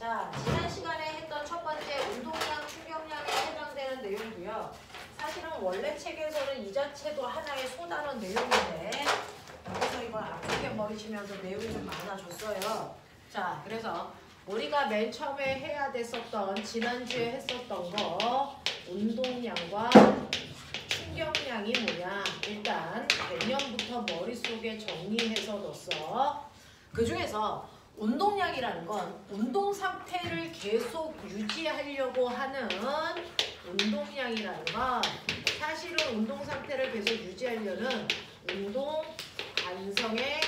자, 지난 시간에 했던 첫 번째 운동량, 충격량에 해당되는 내용이고요. 사실은 원래 책에서는 이 자체도 하나의 소단원 내용인데 여기서 이걸 아프게 버리시면서 내용이 좀 많아졌어요. 자, 그래서 우리가 맨 처음에 해야 됐었던 지난주에 했었던 거 운동량과 충격량이 뭐냐 일단 개념부터 머릿속에 정리해서 넣었어. 그 중에서 운동량이라는 건 운동 상태를 계속 유지하려고 하는 운동량이라는 건 사실은 운동 상태를 계속 유지하려는 운동 관성의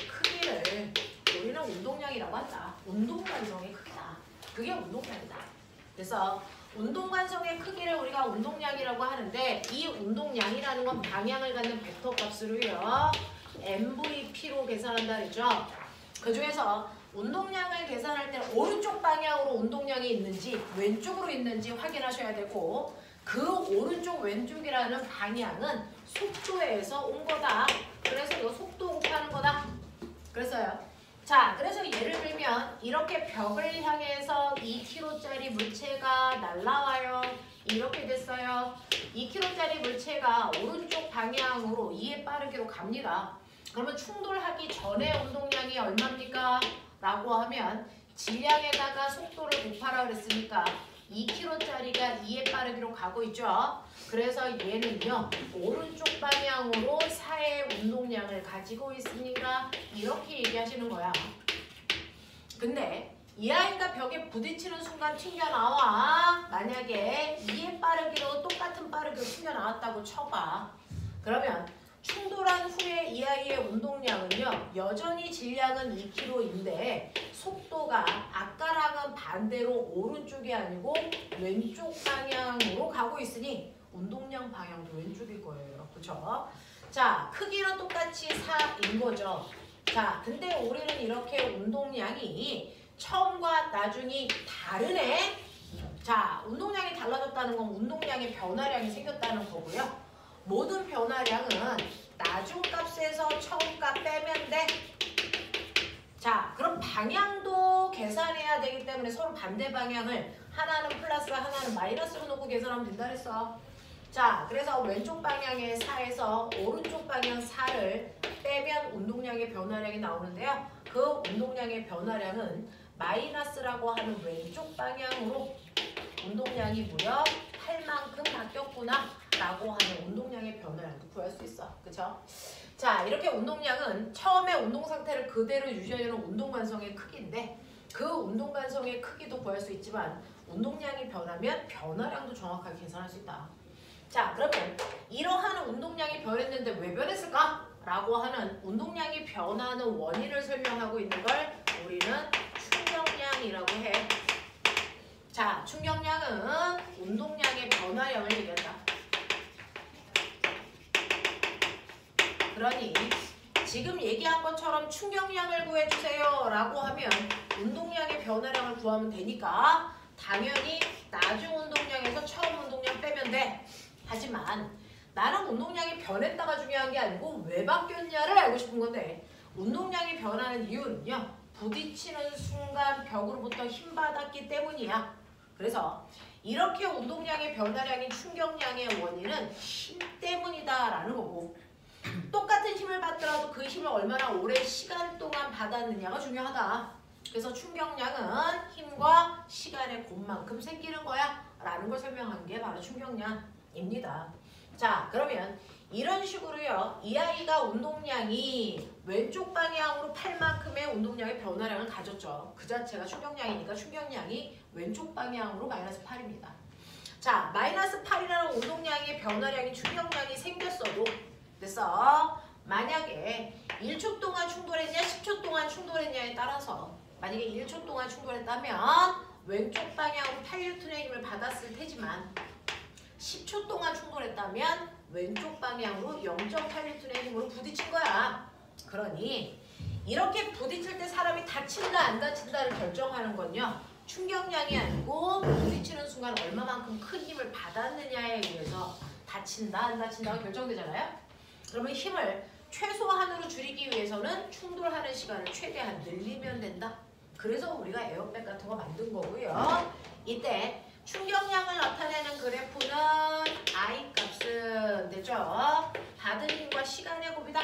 크기를 우리는 운동량이라고 한다. 운동 관성의 크기다. 그게 운동량이다. 그래서 운동 관성의 크기를 우리가 운동량이라고 하는데 이 운동량이라는 건 방향을 갖는 벡터 값으로요. MVP로 계산한다 그랬죠. 그 중에서 운동량을 계산할 때는 오른쪽 방향으로 운동량이 있는지 왼쪽으로 있는지 확인하셔야 되고 그 오른쪽 왼쪽이라는 방향은 속도에서 온 거다. 그래서 이거 속도 곱하는 거다. 그랬어요. 자, 그래서 예를 들면 이렇게 벽을 향해서 2kg짜리 물체가 날라와요. 이렇게 됐어요. 2kg짜리 물체가 오른쪽 방향으로 2의 빠르기로 갑니다. 그러면 충돌하기 전에 운동량이 얼마입니까? 라고 하면 질량에다가 속도를 곱하라 그랬으니까 2kg짜리가 2의 빠르기로 가고 있죠. 그래서 얘는요. 오른쪽 방향으로 4의 운동량을 가지고 있으니까 이렇게 얘기하시는 거야. 근데 이 아이가 벽에 부딪히는 순간 튕겨나와. 만약에 2의 빠르기로 똑같은 빠르기로 튕겨나왔다고 쳐봐. 그러면 충돌한 후에 이 아이의 운동량은요. 여전히 질량은 2kg인데 속도가 아까랑은 반대로 오른쪽이 아니고 왼쪽 방향으로 가고 있으니 운동량 방향도 왼쪽일 거예요. 그렇죠? 자, 크기는 똑같이 4인 거죠. 자, 근데 우리는 이렇게 운동량이 처음과 나중이 다르네. 자, 운동량이 달라졌다는 건 운동량의 변화량이 생겼다는 거고요. 모든 변화량은 나중 값에서 처음 값 빼면 돼. 자, 그럼 방향도 계산해야 되기 때문에 서로 반대 방향을 하나는 플러스 하나는 마이너스로 놓고 계산하면 된다 그랬어. 자, 그래서 왼쪽 방향의 4에서 오른쪽 방향 4를 빼면 운동량의 변화량이 나오는데요. 그 운동량의 변화량은 마이너스라고 하는 왼쪽 방향으로 운동량이 무려 8만큼 바뀌었구나 라고 하는 운동량의 변화량도 구할 수 있어. 그쵸? 자, 이렇게 운동량은 처음에 운동 상태를 그대로 유지하려는 운동 관성의 크기인데 그 운동 관성의 크기도 구할 수 있지만 운동량이 변하면 변화량도 정확하게 계산할 수 있다. 자, 그러면 이러한 운동량이 변했는데 왜 변했을까? 라고 하는 운동량이 변하는 원인을 설명하고 있는 걸 우리는 충격량이라고 해. 자, 충격량은 운동량의 변화량을 얘기한다. 그러니 지금 얘기한 것처럼 충격량을 구해주세요 라고 하면 운동량의 변화량을 구하면 되니까 당연히 나중 운동량에서 처음 운동량 빼면 돼. 하지만 나는 운동량이 변했다가 중요한 게 아니고 왜 바뀌었냐를 알고 싶은 건데 운동량이 변하는 이유는요. 부딪히는 순간 벽으로부터 힘받았기 때문이야. 그래서 이렇게 운동량의 변화량인 충격량의 원인은 힘 때문이다라는 거고 똑같은 힘을 받더라도 그 힘을 얼마나 오랜 시간 동안 받았느냐가 중요하다. 그래서 충격량은 힘과 시간의 곱만큼 생기는 거야 라는 걸 설명한 게 바로 충격량입니다. 자, 그러면 이런 식으로요. 이 아이가 운동량이 왼쪽 방향으로 8만큼의 운동량의 변화량을 가졌죠. 그 자체가 충격량이니까 충격량이 왼쪽 방향으로 마이너스 8입니다. 자, 마이너스 8이라는 운동량의 변화량이 충격량이 생겼어도 그래서 만약에 1초 동안 충돌했냐 10초 동안 충돌했냐에 따라서 만약에 1초 동안 충돌했다면 왼쪽 방향으로 8N의 힘을 받았을 테지만 10초 동안 충돌했다면 왼쪽 방향으로 0.8N의 힘으로 부딪힌 거야. 그러니 이렇게 부딪힐 때 사람이 다친다 안 다친다를 결정하는 건요. 충격량이 아니고 부딪히는 순간 얼마만큼 큰 힘을 받았느냐에 의해서 다친다 안 다친다가 결정되잖아요. 그러면 힘을 최소한으로 줄이기 위해서는 충돌하는 시간을 최대한 늘리면 된다. 그래서 우리가 에어백 같은 거 만든 거고요. 이때 충격량을 나타내는 그래프는 I 값은 됐죠? 받은 힘과 시간의 곱이다.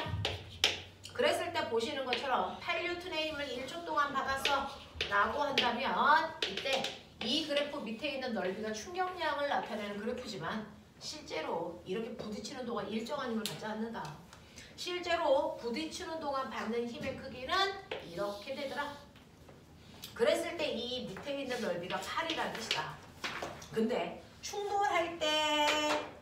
그랬을 때 보시는 것처럼 8N의 힘을 1초 동안 받았어 라고 한다면 이때 이 그래프 밑에 있는 넓이가 충격량을 나타내는 그래프지만 실제로 이렇게 부딪히는 동안 일정한 힘을 받지 않는다. 실제로 부딪히는 동안 받는 힘의 크기는 이렇게 되더라. 그랬을 때 이 밑에 있는 넓이가 8이라는 뜻이다. 근데 충돌할 때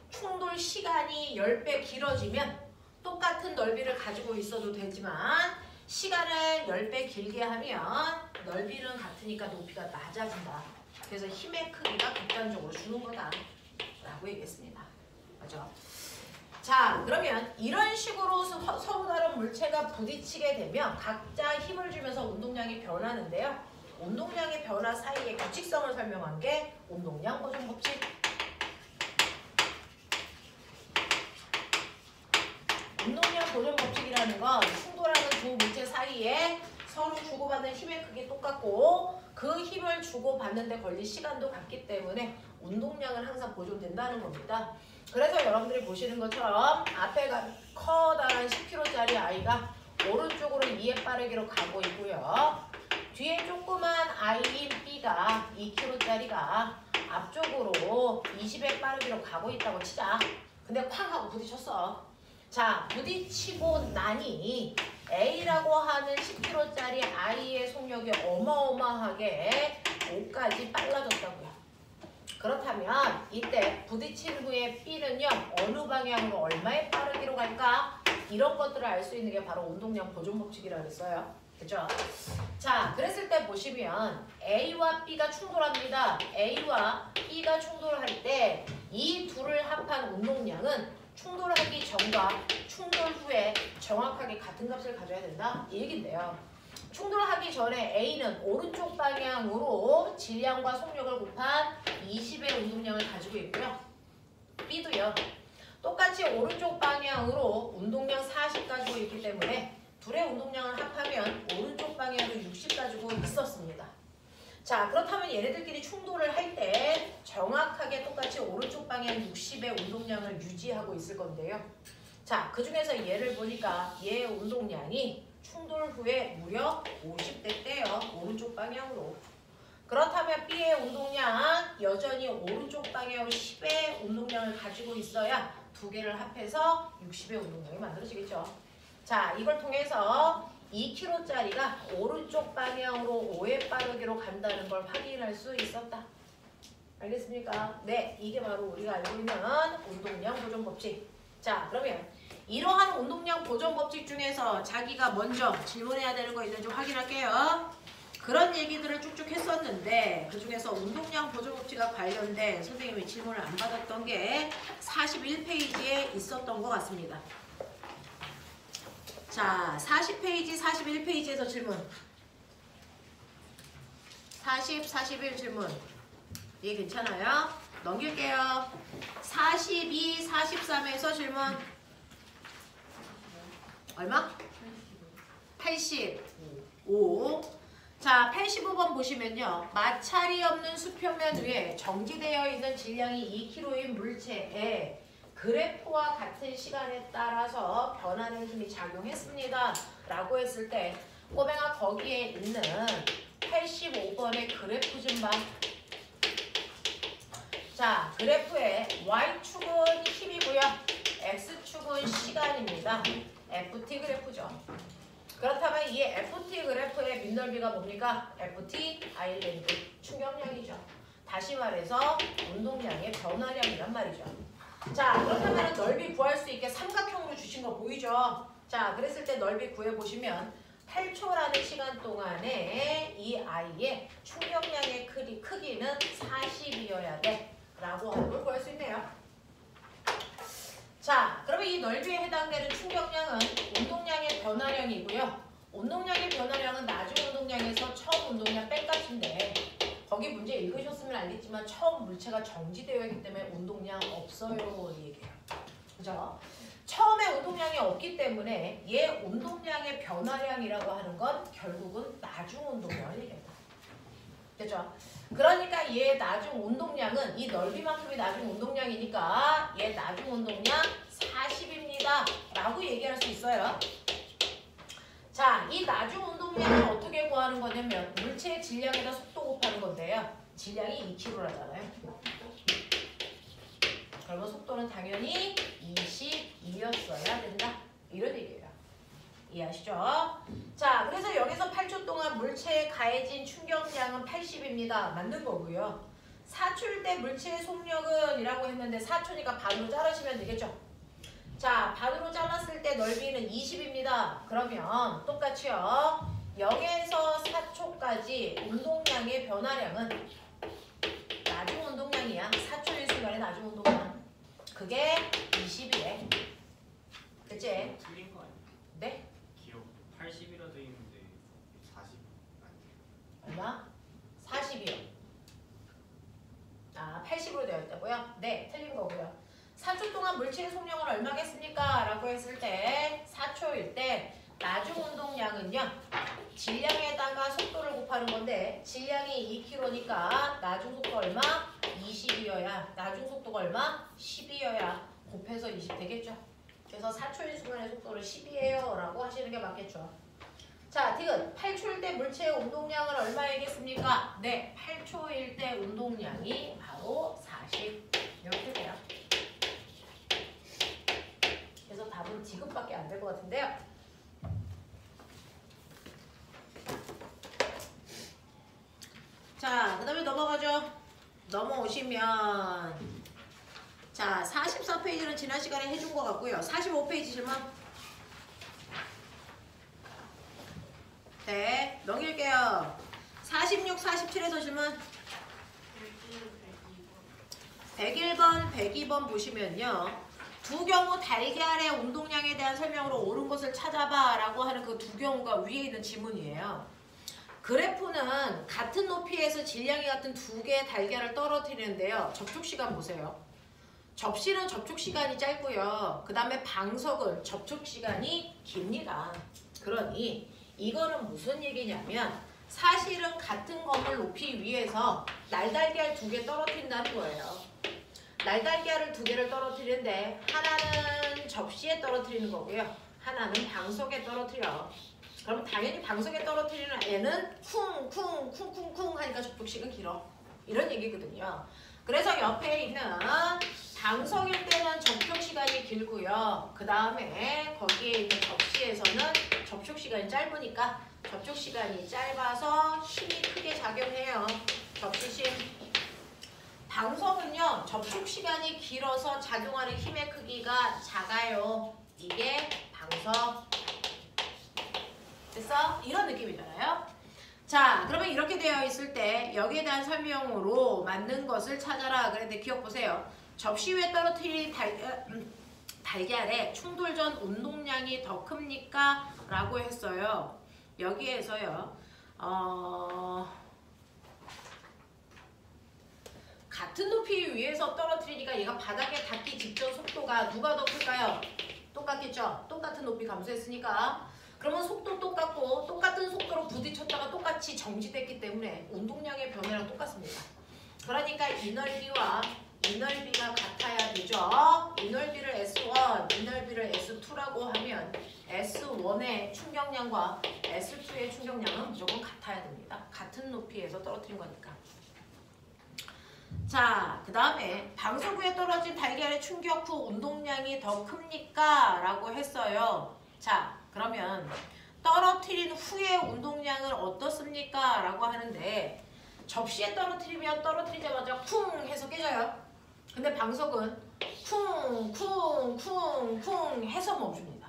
충돌 시간이 10배 길어지면 똑같은 넓이를 가지고 있어도 되지만 시간을 10배 길게 하면 넓이는 같으니까 높이가 낮아진다. 그래서 힘의 크기가 극단적으로 주는 거다 라고 얘기했습니다. 맞죠? 자, 그러면 이런 식으로 서로 다른 물체가 부딪히게 되면 각자 힘을 주면서 운동량이 변하는데요. 운동량의 변화 사이의 규칙성을 설명한 게 운동량 보존 법칙. 운동량 보존 법칙이라는 건 충돌하는 두 물체 사이에 서로 주고받는 힘의 크기 똑같고 그 힘을 주고받는데 걸린 시간도 같기 때문에 운동량은 항상 보존된다는 겁니다. 그래서 여러분들이 보시는 것처럼 앞에 커다란 10kg짜리 아이가 오른쪽으로 2의 빠르기로 가고 있고요. 뒤에 조그만 아이인 B가 2kg짜리가 앞쪽으로 20의 빠르기로 가고 있다고 치자. 근데 쾅 하고 부딪혔어. 자, 부딪히고 나니 A라고 하는 10kg짜리 아이의 속력이 어마어마하게 5까지 빨라졌다고요. 그렇다면 이때 부딪힌 후에 B는요 어느 방향으로 얼마의 빠르기로 갈까? 이런 것들을 알 수 있는 게 바로 운동량 보존 법칙이라고 했어요. 그죠? 자, 그랬을 때 보시면 A와 B가 충돌합니다. A와 B가 충돌할 때 이 둘을 합한 운동량은 충돌하기 전과 충돌 후에 정확하게 같은 값을 가져야 된다. 이 얘긴데요. 충돌하기 전에 A는 오른쪽 방향으로 질량과 속력을 곱한 20의 운동량을 가지고 있고요. B도요. 똑같이 오른쪽 방향으로 운동량 40 가지고 있기 때문에 둘의 운동량을 합하면 오른쪽 방향으로 60 가지고 있었습니다. 자, 그렇다면 얘네들끼리 충돌을 할 때 정확하게 똑같이 오른쪽 방향 60의 운동량을 유지하고 있을 건데요. 자, 그 중에서 얘를 보니까 얘의 운동량이 충돌 후에 무려 50대 때요. 오른쪽 방향으로. 그렇다면 B의 운동량 여전히 오른쪽 방향으로 10의 운동량을 가지고 있어야 두 개를 합해서 60의 운동량이 만들어지겠죠. 자, 이걸 통해서 2kg짜리가 오른쪽 방향으로 5의 빠르기로 간다는 걸 확인할 수 있었다. 알겠습니까? 네, 이게 바로 우리가 알고 있는 운동량 보존 법칙. 자, 그러면 이러한 운동량 보존 법칙 중에서 자기가 먼저 질문해야 되는 거 있는지 확인할게요. 그런 얘기들을 쭉쭉 했었는데 그 중에서 운동량 보존 법칙과 관련된 선생님이 질문을 안 받았던 게 41페이지에 있었던 것 같습니다. 자, 40페이지, 41페이지에서 질문. 40, 41 질문. 예, 괜찮아요? 넘길게요. 42, 43에서 질문. 얼마? 85. 자, 85번 보시면요. 마찰이 없는 수표면 위에 정지되어 있는 질량이 2kg인 물체에 그래프와 같은 시간에 따라서 변하는 힘이 작용했습니다. 라고 했을 때 꼬맹아 거기에 있는 85번의 그래프 좀 봐. 자, 그래프의 Y축은 힘이고요. X축은 시간입니다. FT 그래프죠. 그렇다면 이 FT 그래프의 밑넓이가 뭡니까? FT 아일랜드 충격량이죠. 다시 말해서 운동량의 변화량이란 말이죠. 자, 그렇다면 넓이 구할 수 있게 삼각형으로 주신 거 보이죠? 자, 그랬을 때 넓이 구해보시면 8초라는 시간 동안에 이 아이의 충격량의 크기는 40이어야 돼 라고 하는 걸 구할 수 있네요. 자, 그러면 이 넓이에 해당되는 충격량은 운동량의 변화량이고요. 운동량의 변화량은 나중 운동량에서 처음 운동량 뺀값인데 거기 문제 읽으셨으면 알겠지만 처음 물체가 정지되어 있기 때문에 운동량 없어요 이 얘기예요. 그죠? 처음에 운동량이 없기 때문에 얘 운동량의 변화량이라고 하는 건 결국은 나중 운동량을 얘기한다. 됐죠? 그러니까 얘 나중 운동량은 이 넓이만큼이 나중 운동량이니까 얘 나중 운동량 40입니다. 라고 얘기할 수 있어요. 자, 이 나중 운동량을 어떻게 구하는 거냐면 물체의 질량에다 속도 곱하는 건데요. 질량이 2kg라잖아요. 그러면 속도는 당연히 22였어야 된다. 이런 얘기예요. 이해하시죠? 자, 그래서 여기서 8초 동안 물체에 가해진 충격량은 80입니다. 맞는 거고요. 4초일 때 물체의 속력은 이라고 했는데 4초니까 반으로 자르시면 되겠죠? 자, 반으로 잘랐을 때 넓이는 20입니다. 그러면 똑같이요. 0에서 4초까지 운동량의 변화량은 나중 운동량이야. 4초일 순간의 나중 운동량. 그게 20이래. 그치? 틀린 거 아니야? 네? 기억 80이라 돼 있는데 40 아니에요? 얼마? 40이요. 아, 80으로 되어 있다고요? 네, 틀린 거고요. 4초 동안 물체의 속력은 얼마겠습니까? 라고 했을 때 4초일 때 나중 운동량은요. 질량에다가 속도를 곱하는 건데 질량이 2kg니까 나중 속도 얼마? 20이어야 나중 속도가 얼마? 10이어야 곱해서 20 되겠죠? 그래서 4초일 순간의 속도를 10이에요 라고 하시는 게 맞겠죠. 자, 디귿 8초일 때 물체의 운동량은 얼마이겠습니까? 네, 8초일 때 운동량이 바로 40 이렇게 돼요. 그래서 답은 디귿밖에 안 될 것 같은데요. 자, 그 다음에 넘어가죠. 넘어오시면 자, 44페이지는 지난 시간에 해준 것 같고요. 45페이지 질문. 네, 넘길게요. 46, 47에서 질문. 101번, 102번 보시면요. 두 경우 달걀의 운동량에 대한 설명으로 옳은 것을 찾아봐 라고 하는 그 두 경우가 위에 있는 지문이에요. 그래프는 같은 높이에서 질량이 같은 두 개의 달걀을 떨어뜨리는데요. 접촉시간 보세요. 접시는 접촉시간이 짧고요. 그 다음에 방석은 접촉시간이 깁니다. 그러니 이거는 무슨 얘기냐면 사실은 같은 건물 높이 위에서 날달걀 두 개 떨어뜨린다는 거예요. 날달걀을 두 개를 떨어뜨리는데 하나는 접시에 떨어뜨리는 거고요. 하나는 방석에 떨어뜨려. 그럼 당연히 방석에 떨어뜨리는 애는 쿵쿵쿵쿵쿵 하니까 접촉시간 길어. 이런 얘기거든요. 그래서 옆에 있는 방석일 때는 접촉시간이 길고요. 그 다음에 거기에 있는 접시에서는 접촉시간이 짧으니까 접촉시간이 짧아서 힘이 크게 작용해요. 접시심. 방석은요. 접촉시간이 길어서 작용하는 힘의 크기가 작아요. 이게 방석. 됐어? 이런 느낌이잖아요. 자, 그러면 이렇게 되어 있을 때 여기에 대한 설명으로 맞는 것을 찾아라. 그런데 기억 보세요. 접시 위에 떨어뜨린 달걀의 충돌 전 운동량이 더 큽니까? 라고 했어요. 여기에서요. 같은 높이 위에서 떨어뜨리니까 얘가 바닥에 닿기 직전 속도가 누가 더 클까요? 똑같겠죠? 똑같은 높이 감소했으니까. 그러면 속도 똑같고 똑같은 속도로 부딪혔다가 똑같이 정지됐기 때문에 운동량의 변화랑 똑같습니다. 그러니까 이 넓이와 이 넓이가 같아야 되죠. 이 넓이를 S1, 이 넓이를 S2라고 하면 S1의 충격량과 S2의 충격량은 무조건 같아야 됩니다. 같은 높이에서 떨어뜨린 거니까. 자, 그 다음에 방석 위에 떨어진 달걀의 충격 후 운동량이 더 큽니까? 라고 했어요. 자, 그러면 떨어뜨린 후의 운동량은 어떻습니까? 라고 하는데 접시에 떨어뜨리면 떨어뜨리자마자 쿵 해서 깨져요. 근데 방석은 쿵 쿵 쿵 쿵 해서 멈춥니다.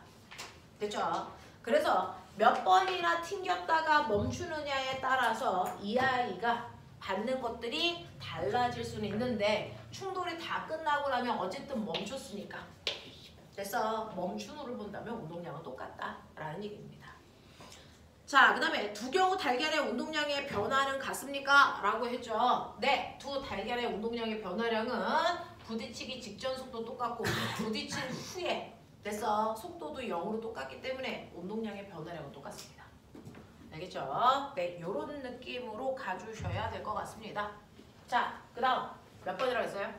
됐죠? 그래서 몇 번이나 튕겼다가 멈추느냐에 따라서 이 아이가 받는 것들이 달라질 수는 있는데 충돌이 다 끝나고 나면 어쨌든 멈췄으니까. 그래서 멈춘 후를 본다면 운동량은 똑같다라는 얘기입니다. 자, 그 다음에 두 경우 달걀의 운동량의 변화는 같습니까? 라고 했죠. 네, 두 달걀의 운동량의 변화량은 부딪히기 직전 속도 똑같고 부딪힌 후에 됐어. 속도도 0으로 똑같기 때문에 운동량의 변화량은 똑같습니다. 알겠죠? 네, 요런 느낌으로 가주셔야 될 것 같습니다. 자, 그 다음 몇 번이라고 했어요?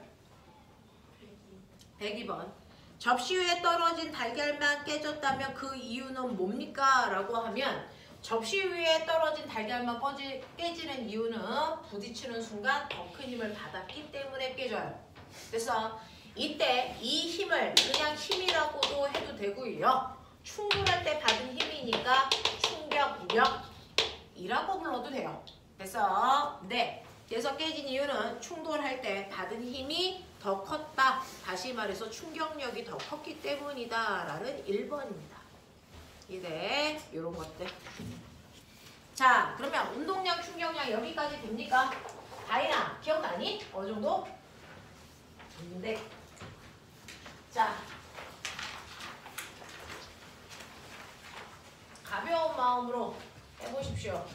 102번. 접시 위에 떨어진 달걀만 깨졌다면 그 이유는 뭡니까? 라고 하면 접시 위에 떨어진 달걀만 깨지는 이유는 부딪히는 순간 더 큰 힘을 받았기 때문에 깨져요. 그래서 이때 이 힘을 그냥 힘이라고도 해도 되고요. 충돌할 때 받은 힘이니까 충격력이라고 불러도 돼요. 그래서 그래서 깨진 이유는 충돌할 때 받은 힘이 더 컸다. 다시 말해서 충격력이 더 컸기 때문이다. 라는 1번입니다. 이래 이런 것들. 자, 그러면 운동량, 충격량 여기까지 됩니까? 다이나 기억나니? 어느 정도? 네. 자, 가벼운 마음으로 해보십시오.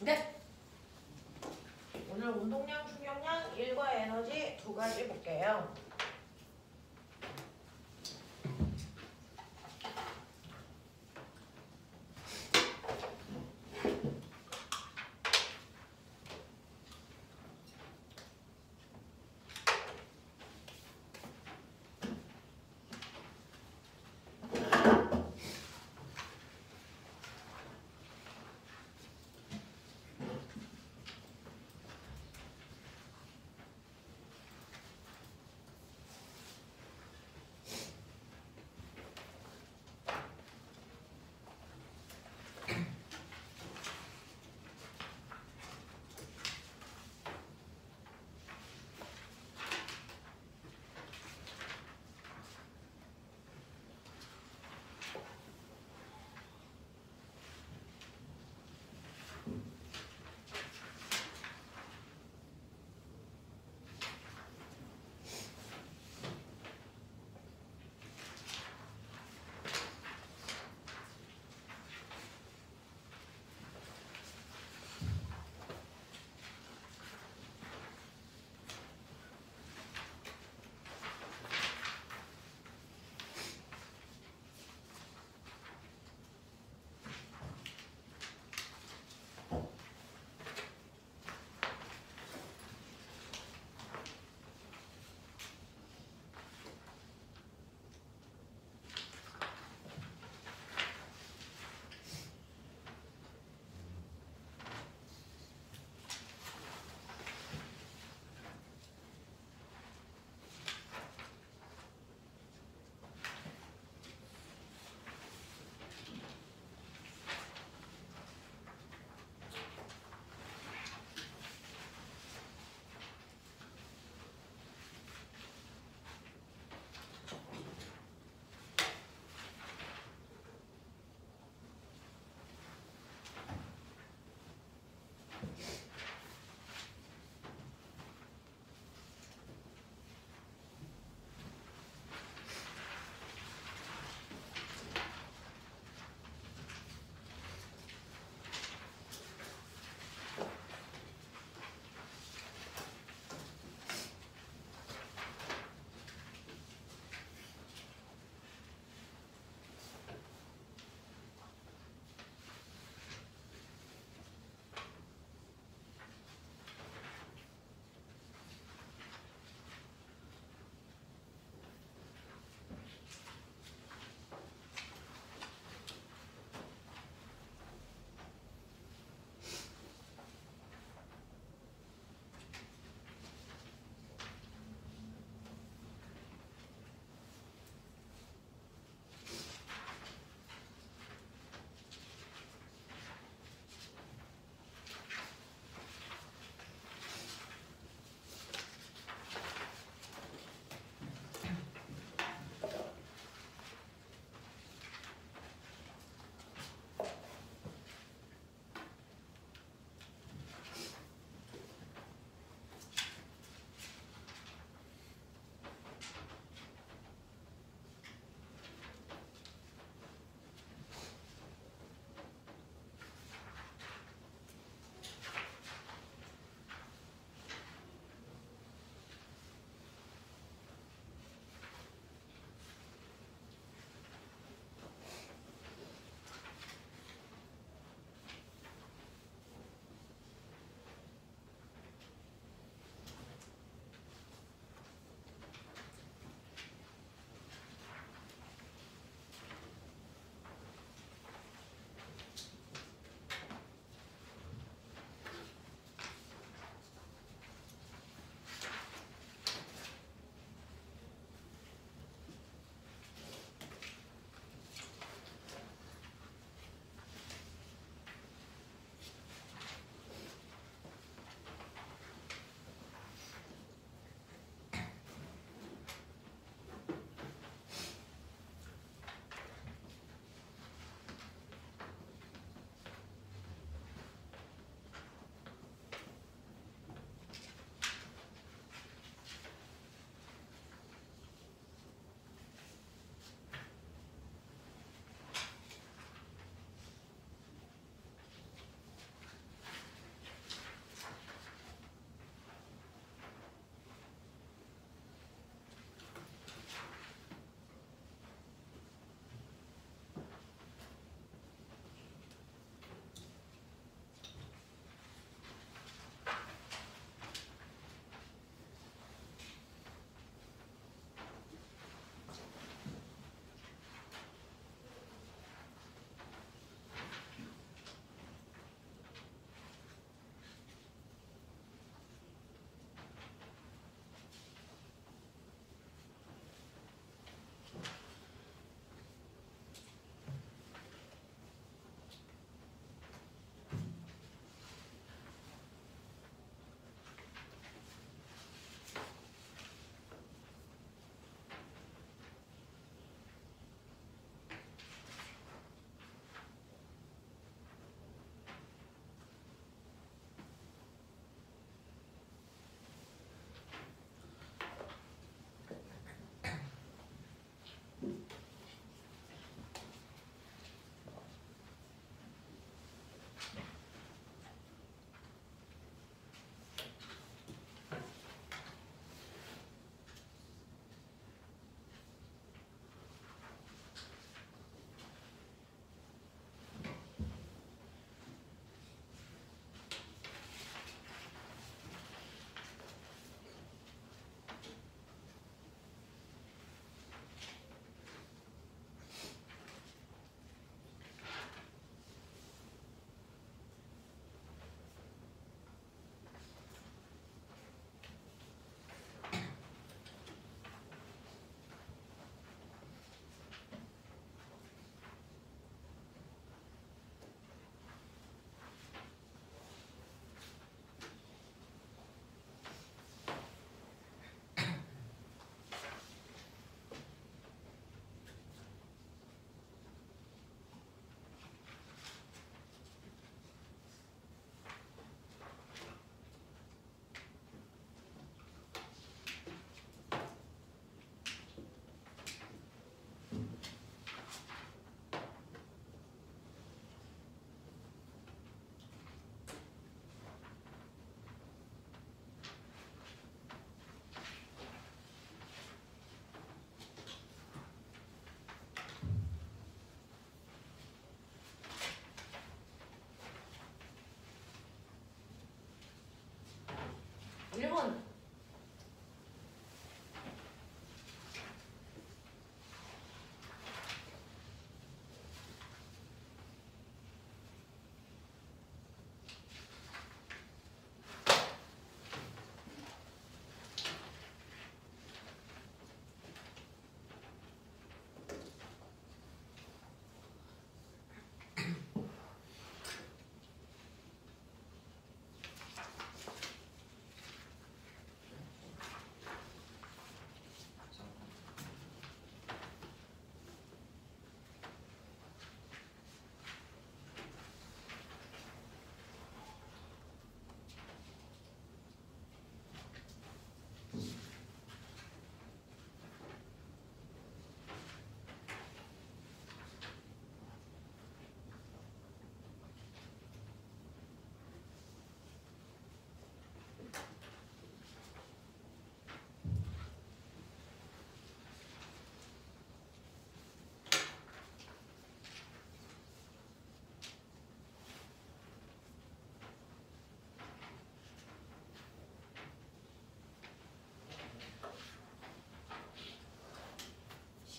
네. 오늘 운동량, 충격량, 일과 에너지 두 가지 볼게요.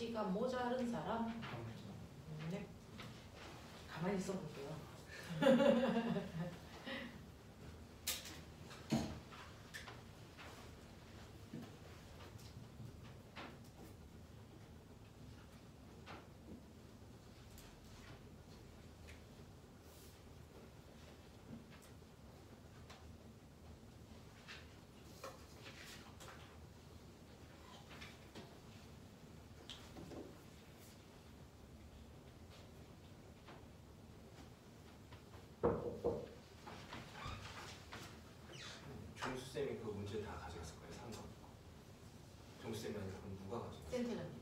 키가 모자른 사람? 네. 가만히 있어 볼게요. 종수쌤이 그 문제 다 가져갔을 거예요. 3번. 종수쌤이 아니라 그럼 누가 가져갔어요? 센터장님.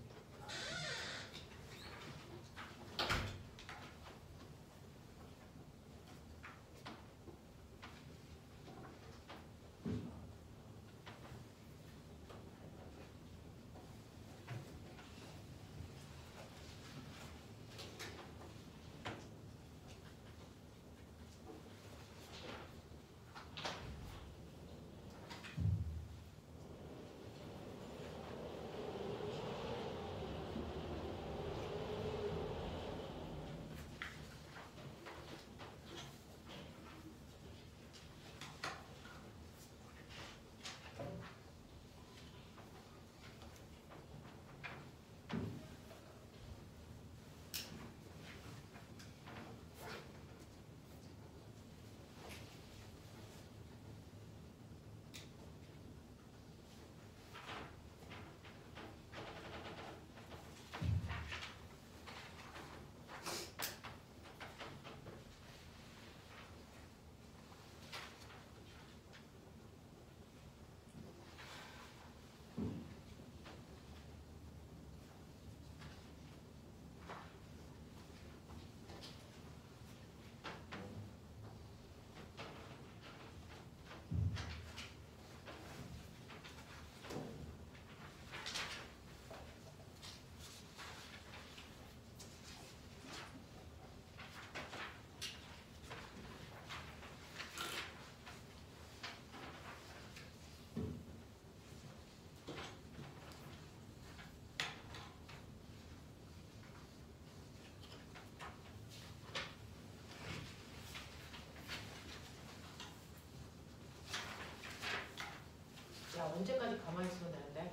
야, 언제까지 가만히 있으면 되는데?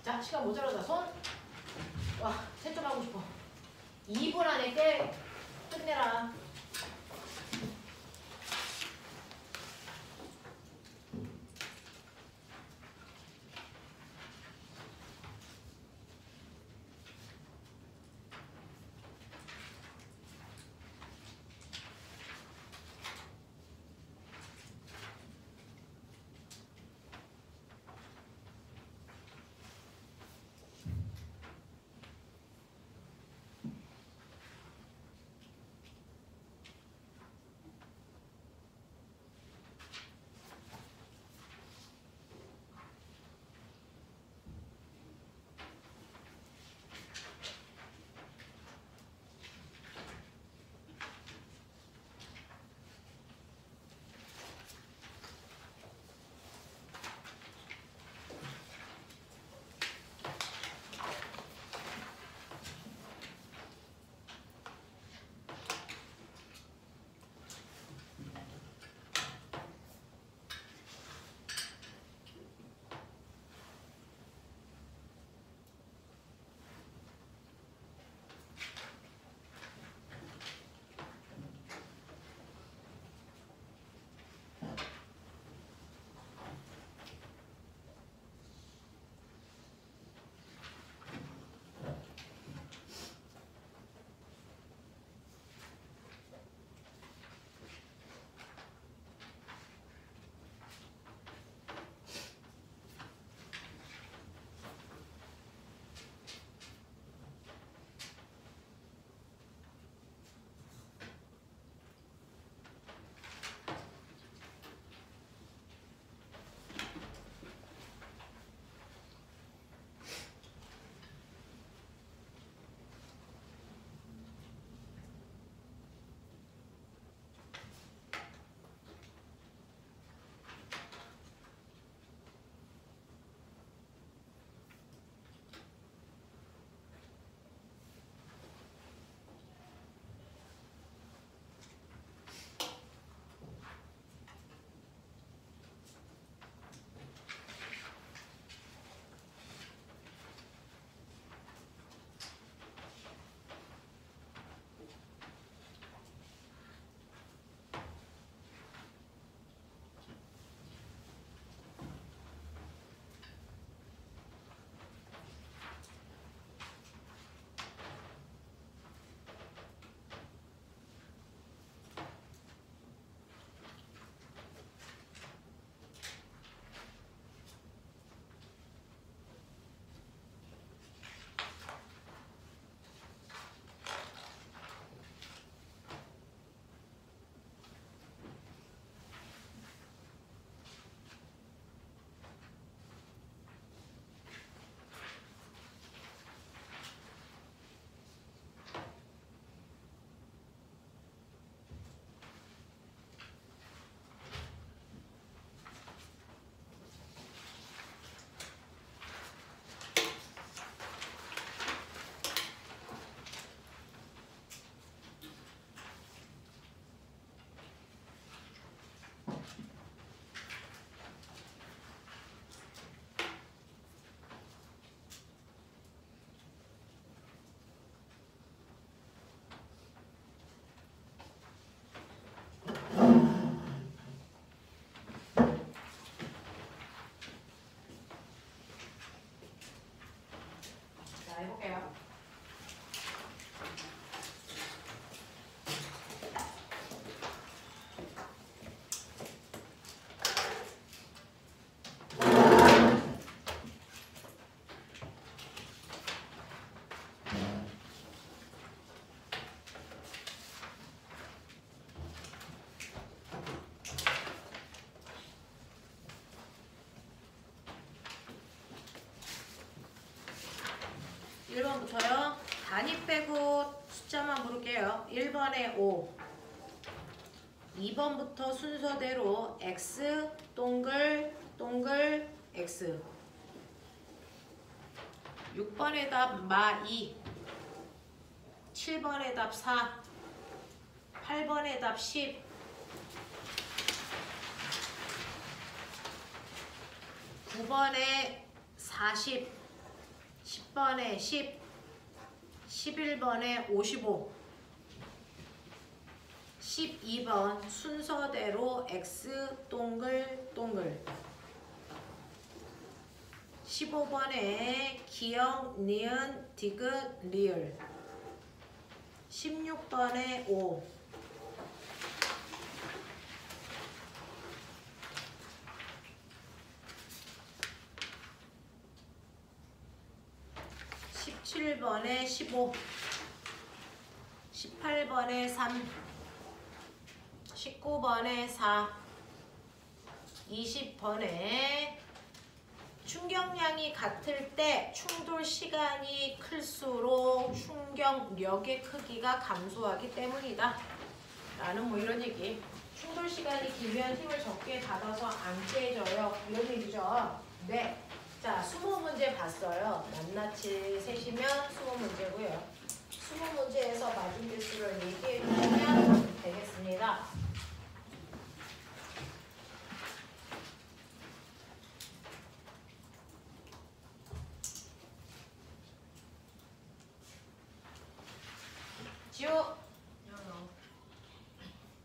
자, 시간 모자라다. 손! 와, 채점하고 싶어. 2분 안에 끝내라. 1번부터요. 단위 빼고 숫자만 부를게요. 1번에 5. 2번부터 순서대로 X 동글 동글 X. 6번의 답 마2. 7번의 답 4. 8번의 답 10. 9번에 40. 10번에 10. 11번에 55. 12번 순서대로 X 동글 동글. 15번에 기역, 니은, 디귿, 리을. 16번에 5. 17번에 15. 18번에 3. 19번에 4. 20번에 충격량이 같을 때 충돌 시간이 클수록 충격력의 크기가 감소하기 때문이다. 라는 뭐 이런 얘기. 충돌 시간이 길면 힘을 적게 받아서 안 깨져요. 이런 얘기죠. 네. 자, 수모 문제 봤어요. 낱낱이 세시면 수모 문제고요. 수모 문제에서 맞은 개수를 얘기해 주시면 되겠습니다. 지호.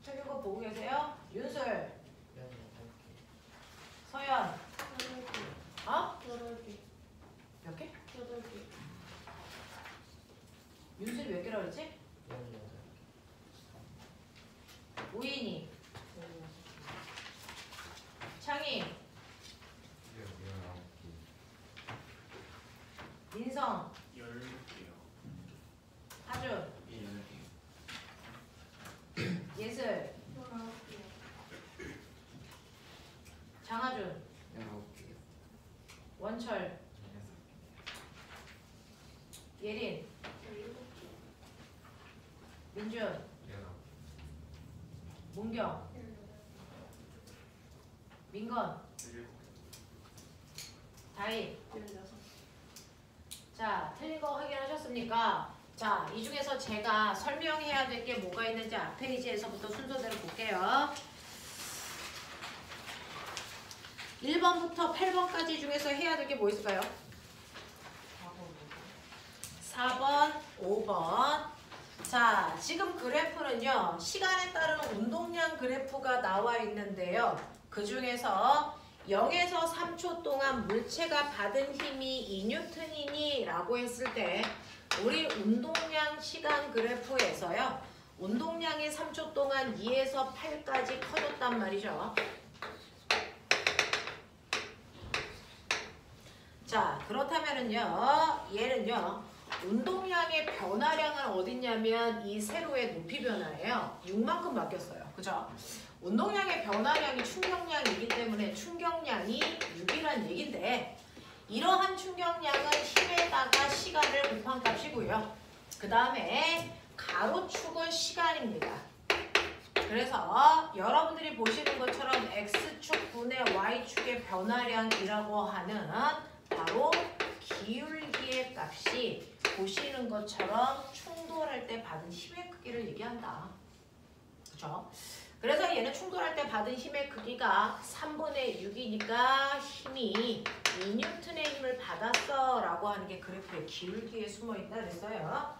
저기 거 보고 계세요? 윤술. 서연. 어? 8개. 몇 개? 8개. 윤술이 몇 개라고 그랬지? 우인이. 창희. 민성. 10개요. 하준. 10개. 예슬. 19개. 장하준. 원철. 예린. 7개. 민준. 문경. 민건. 7개. 다희. 16. 자, 틀린 거 확인하셨습니까? 자, 이 중에서 제가 설명해야 될 게 뭐가 있는지 앞 페이지에서부터 순서대로 볼게요. 1번부터 8번까지 중에서 해야 될 게 뭐 있을까요? 4번, 5번. 자, 지금 그래프는요, 시간에 따른 운동량 그래프가 나와 있는데요. 그 중에서 0에서 3초 동안 물체가 받은 힘이 2N이니 라고 했을 때 우리 운동량 시간 그래프에서요, 운동량이 3초 동안 2에서 8까지 커졌단 말이죠. 자, 그렇다면은요, 얘는요, 운동량의 변화량은 어딨냐면 이 세로의 높이 변화예요. 6만큼 바뀌었어요. 그죠? 운동량의 변화량이 충격량이기 때문에 충격량이 6이란 얘긴데, 이러한 충격량은 힘에다가 시간을 곱한 값이고요. 그 다음에 가로축은 시간입니다. 그래서 여러분들이 보시는 것처럼 X축 분의 Y축의 변화량이라고 하는 바로 기울기의 값이 보시는 것처럼 충돌할 때 받은 힘의 크기를 얘기한다. 그렇죠? 그래서 얘는 충돌할 때 받은 힘의 크기가 3분의 6이니까 힘이 2N의 힘을 받았어 라고 하는 게 그래프의 기울기에 숨어있다 그랬어요.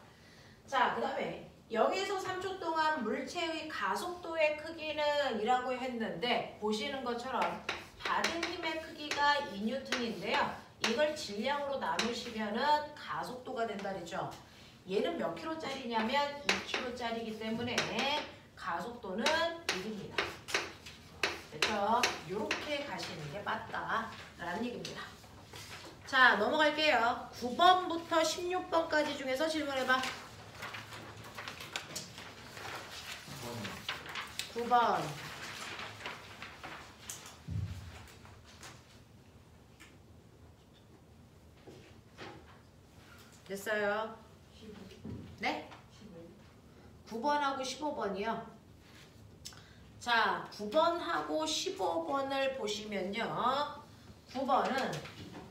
자, 그 다음에 0에서 3초 동안 물체의 가속도의 크기는 이라고 했는데 보시는 것처럼 받은 힘의 크기가 2N인데요. 이걸 질량으로 나누시면은 가속도가 된다 그랬죠. 얘는 몇 킬로짜리냐면 2킬로짜리이기 때문에 가속도는 1입니다. 그래서 이렇게 가시는 게 맞다라는 얘기입니다. 자, 넘어갈게요. 9번부터 16번까지 중에서 질문해봐. 9번. 됐어요? 15. 네? 15. 9번하고 15번이요. 자, 9번하고 15번을 보시면요. 9번은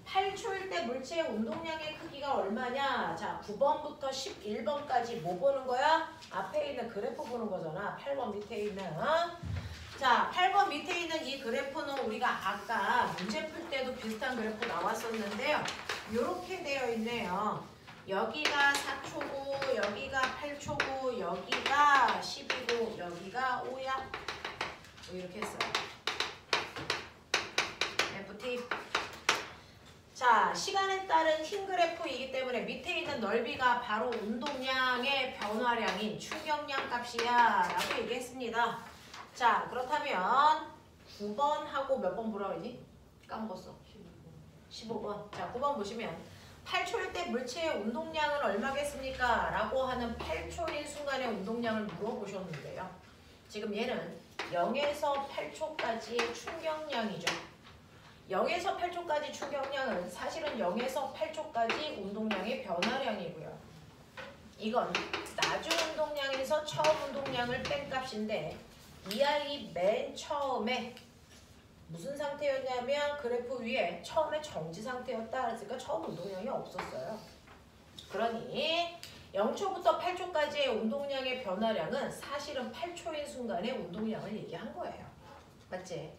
8초일 때 물체의 운동량의 크기가 얼마냐? 자, 9번부터 11번까지 뭐 보는 거야? 앞에 있는 그래프 보는 거잖아. 8번 밑에 있는. 자, 8번 밑에 있는 이 그래프는 우리가 아까 문제 풀 때도 비슷한 그래프 나왔었는데요. 이렇게 되어 있네요. 여기가 4초고, 여기가 8초고, 여기가 10이고, 여기가 5야. 이렇게 했어요. FT. 자, 시간에 따른 흰 그래프이기 때문에 밑에 있는 넓이가 바로 운동량의 변화량인 충격량 값이야 라고 얘기했습니다. 자, 그렇다면 9번하고 몇 번 보라고 했니? 까먹었어. 15번. 자, 9번 보시면 8초일 때 물체의 운동량은 얼마겠습니까? 라고 하는 8초인 순간의 운동량을 물어보셨는데요. 지금 얘는 0에서 8초까지의 충격량이죠. 0에서 8초까지 충격량은 사실은 0에서 8초까지 운동량의 변화량이고요. 이건 나중 운동량에서 처음 운동량을 뺀 값인데 이 아이 맨 처음에 무슨 상태였냐면 그래프 위에 처음에 정지 상태였다. 그러니까 처음 운동량이 없었어요. 그러니 0초부터 8초까지의 운동량의 변화량은 사실은 8초인 순간의 운동량을 얘기한 거예요. 맞지?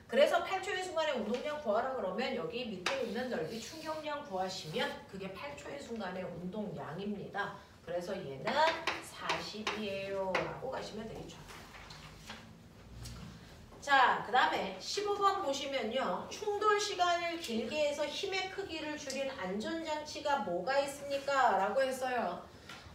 그래서 8초인 순간의 운동량 구하라 그러면 여기 밑에 있는 넓이 충격량 구하시면 그게 8초인 순간의 운동량입니다. 그래서 얘는 40이에요 라고 가시면 되겠죠. 자, 그 다음에 15번 보시면요. 충돌 시간을 길게 해서 힘의 크기를 줄인 안전장치가 뭐가 있습니까? 라고 했어요.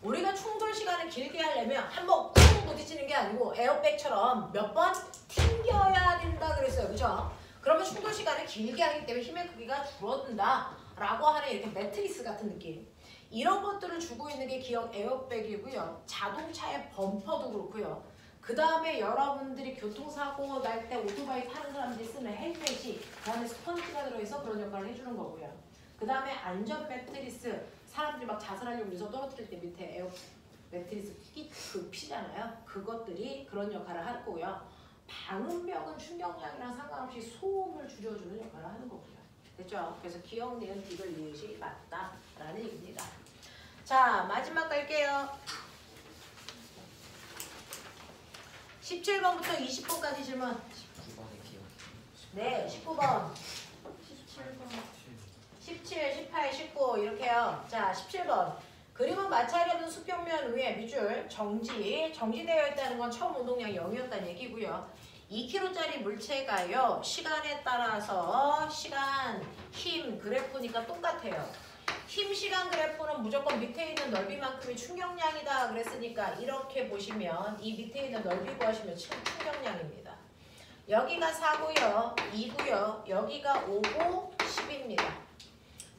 우리가 충돌 시간을 길게 하려면 한번 쿵 부딪히는 게 아니고 에어백처럼 몇 번 튕겨야 된다 그랬어요. 그죠? 그러면 충돌 시간을 길게 하기 때문에 힘의 크기가 줄어든다 라고 하는 이렇게 매트리스 같은 느낌. 이런 것들을 주고 있는 게 기억 에어백이고요. 자동차의 범퍼도 그렇고요. 그 다음에 여러분들이 교통사고 날 때 오토바이 타는 사람들이 쓰는 헬멧이 그 안에 스펀지가 들어있어 그런 역할을 해주는 거고요. 그 다음에 안전 매트리스, 사람들이 막 자살하려고 해서 떨어뜨릴 때 밑에 에어 매트리스 피잖아요. 그것들이 그런 역할을 할 거고요. 방음벽은 충격량이랑 상관없이 소음을 줄여주는 역할을 하는 거고요. 됐죠? 그래서 기억, 니은, 디귿, 리을이 맞다라는 얘기입니다. 자, 마지막 갈게요. 17번부터 20번까지 질문. 9번의 기억. 네, 19번. 17번. 17, 18, 19 이렇게요. 자, 17번. 그림은 마찰이 없는 수평면 위에 밑줄 정지되어 있다는 건 처음 운동량이 0이었다는 얘기고요. 2kg짜리 물체가요. 시간에 따라서 시간, 힘 그래프니까 똑같아요. 힘 시간 그래프는 무조건 밑에 있는 넓이만큼이 충격량이다 그랬으니까 이렇게 보시면 이 밑에 있는 넓이 구하시면 충격량입니다. 여기가 4고요. 2고요. 여기가 5고 10입니다.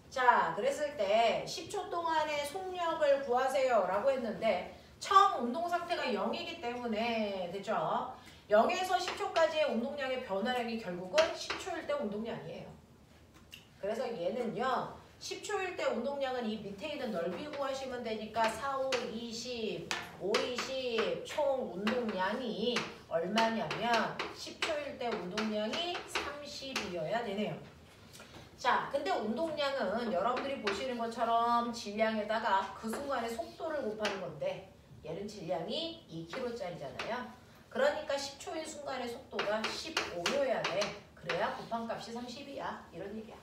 자, 그랬을 때 10초 동안의 속력을 구하세요 라고 했는데 처음 운동 상태가 0이기 때문에 됐죠? 0에서 10초까지의 운동량의 변화량이 결국은 10초일 때 운동량이에요. 그래서 얘는요 10초일 때 운동량은 이 밑에 있는 넓이 구하시면 되니까 4, 5, 20, 5, 20 총 운동량이 얼마냐면 10초일 때 운동량이 30이어야 되네요. 자, 근데 운동량은 여러분들이 보시는 것처럼 질량에다가 그 순간의 속도를 곱하는 건데 얘는 질량이 2kg짜리잖아요. 그러니까 10초인 순간의 속도가 15여야 돼. 그래야 곱한 값이 30이야. 이런 얘기야.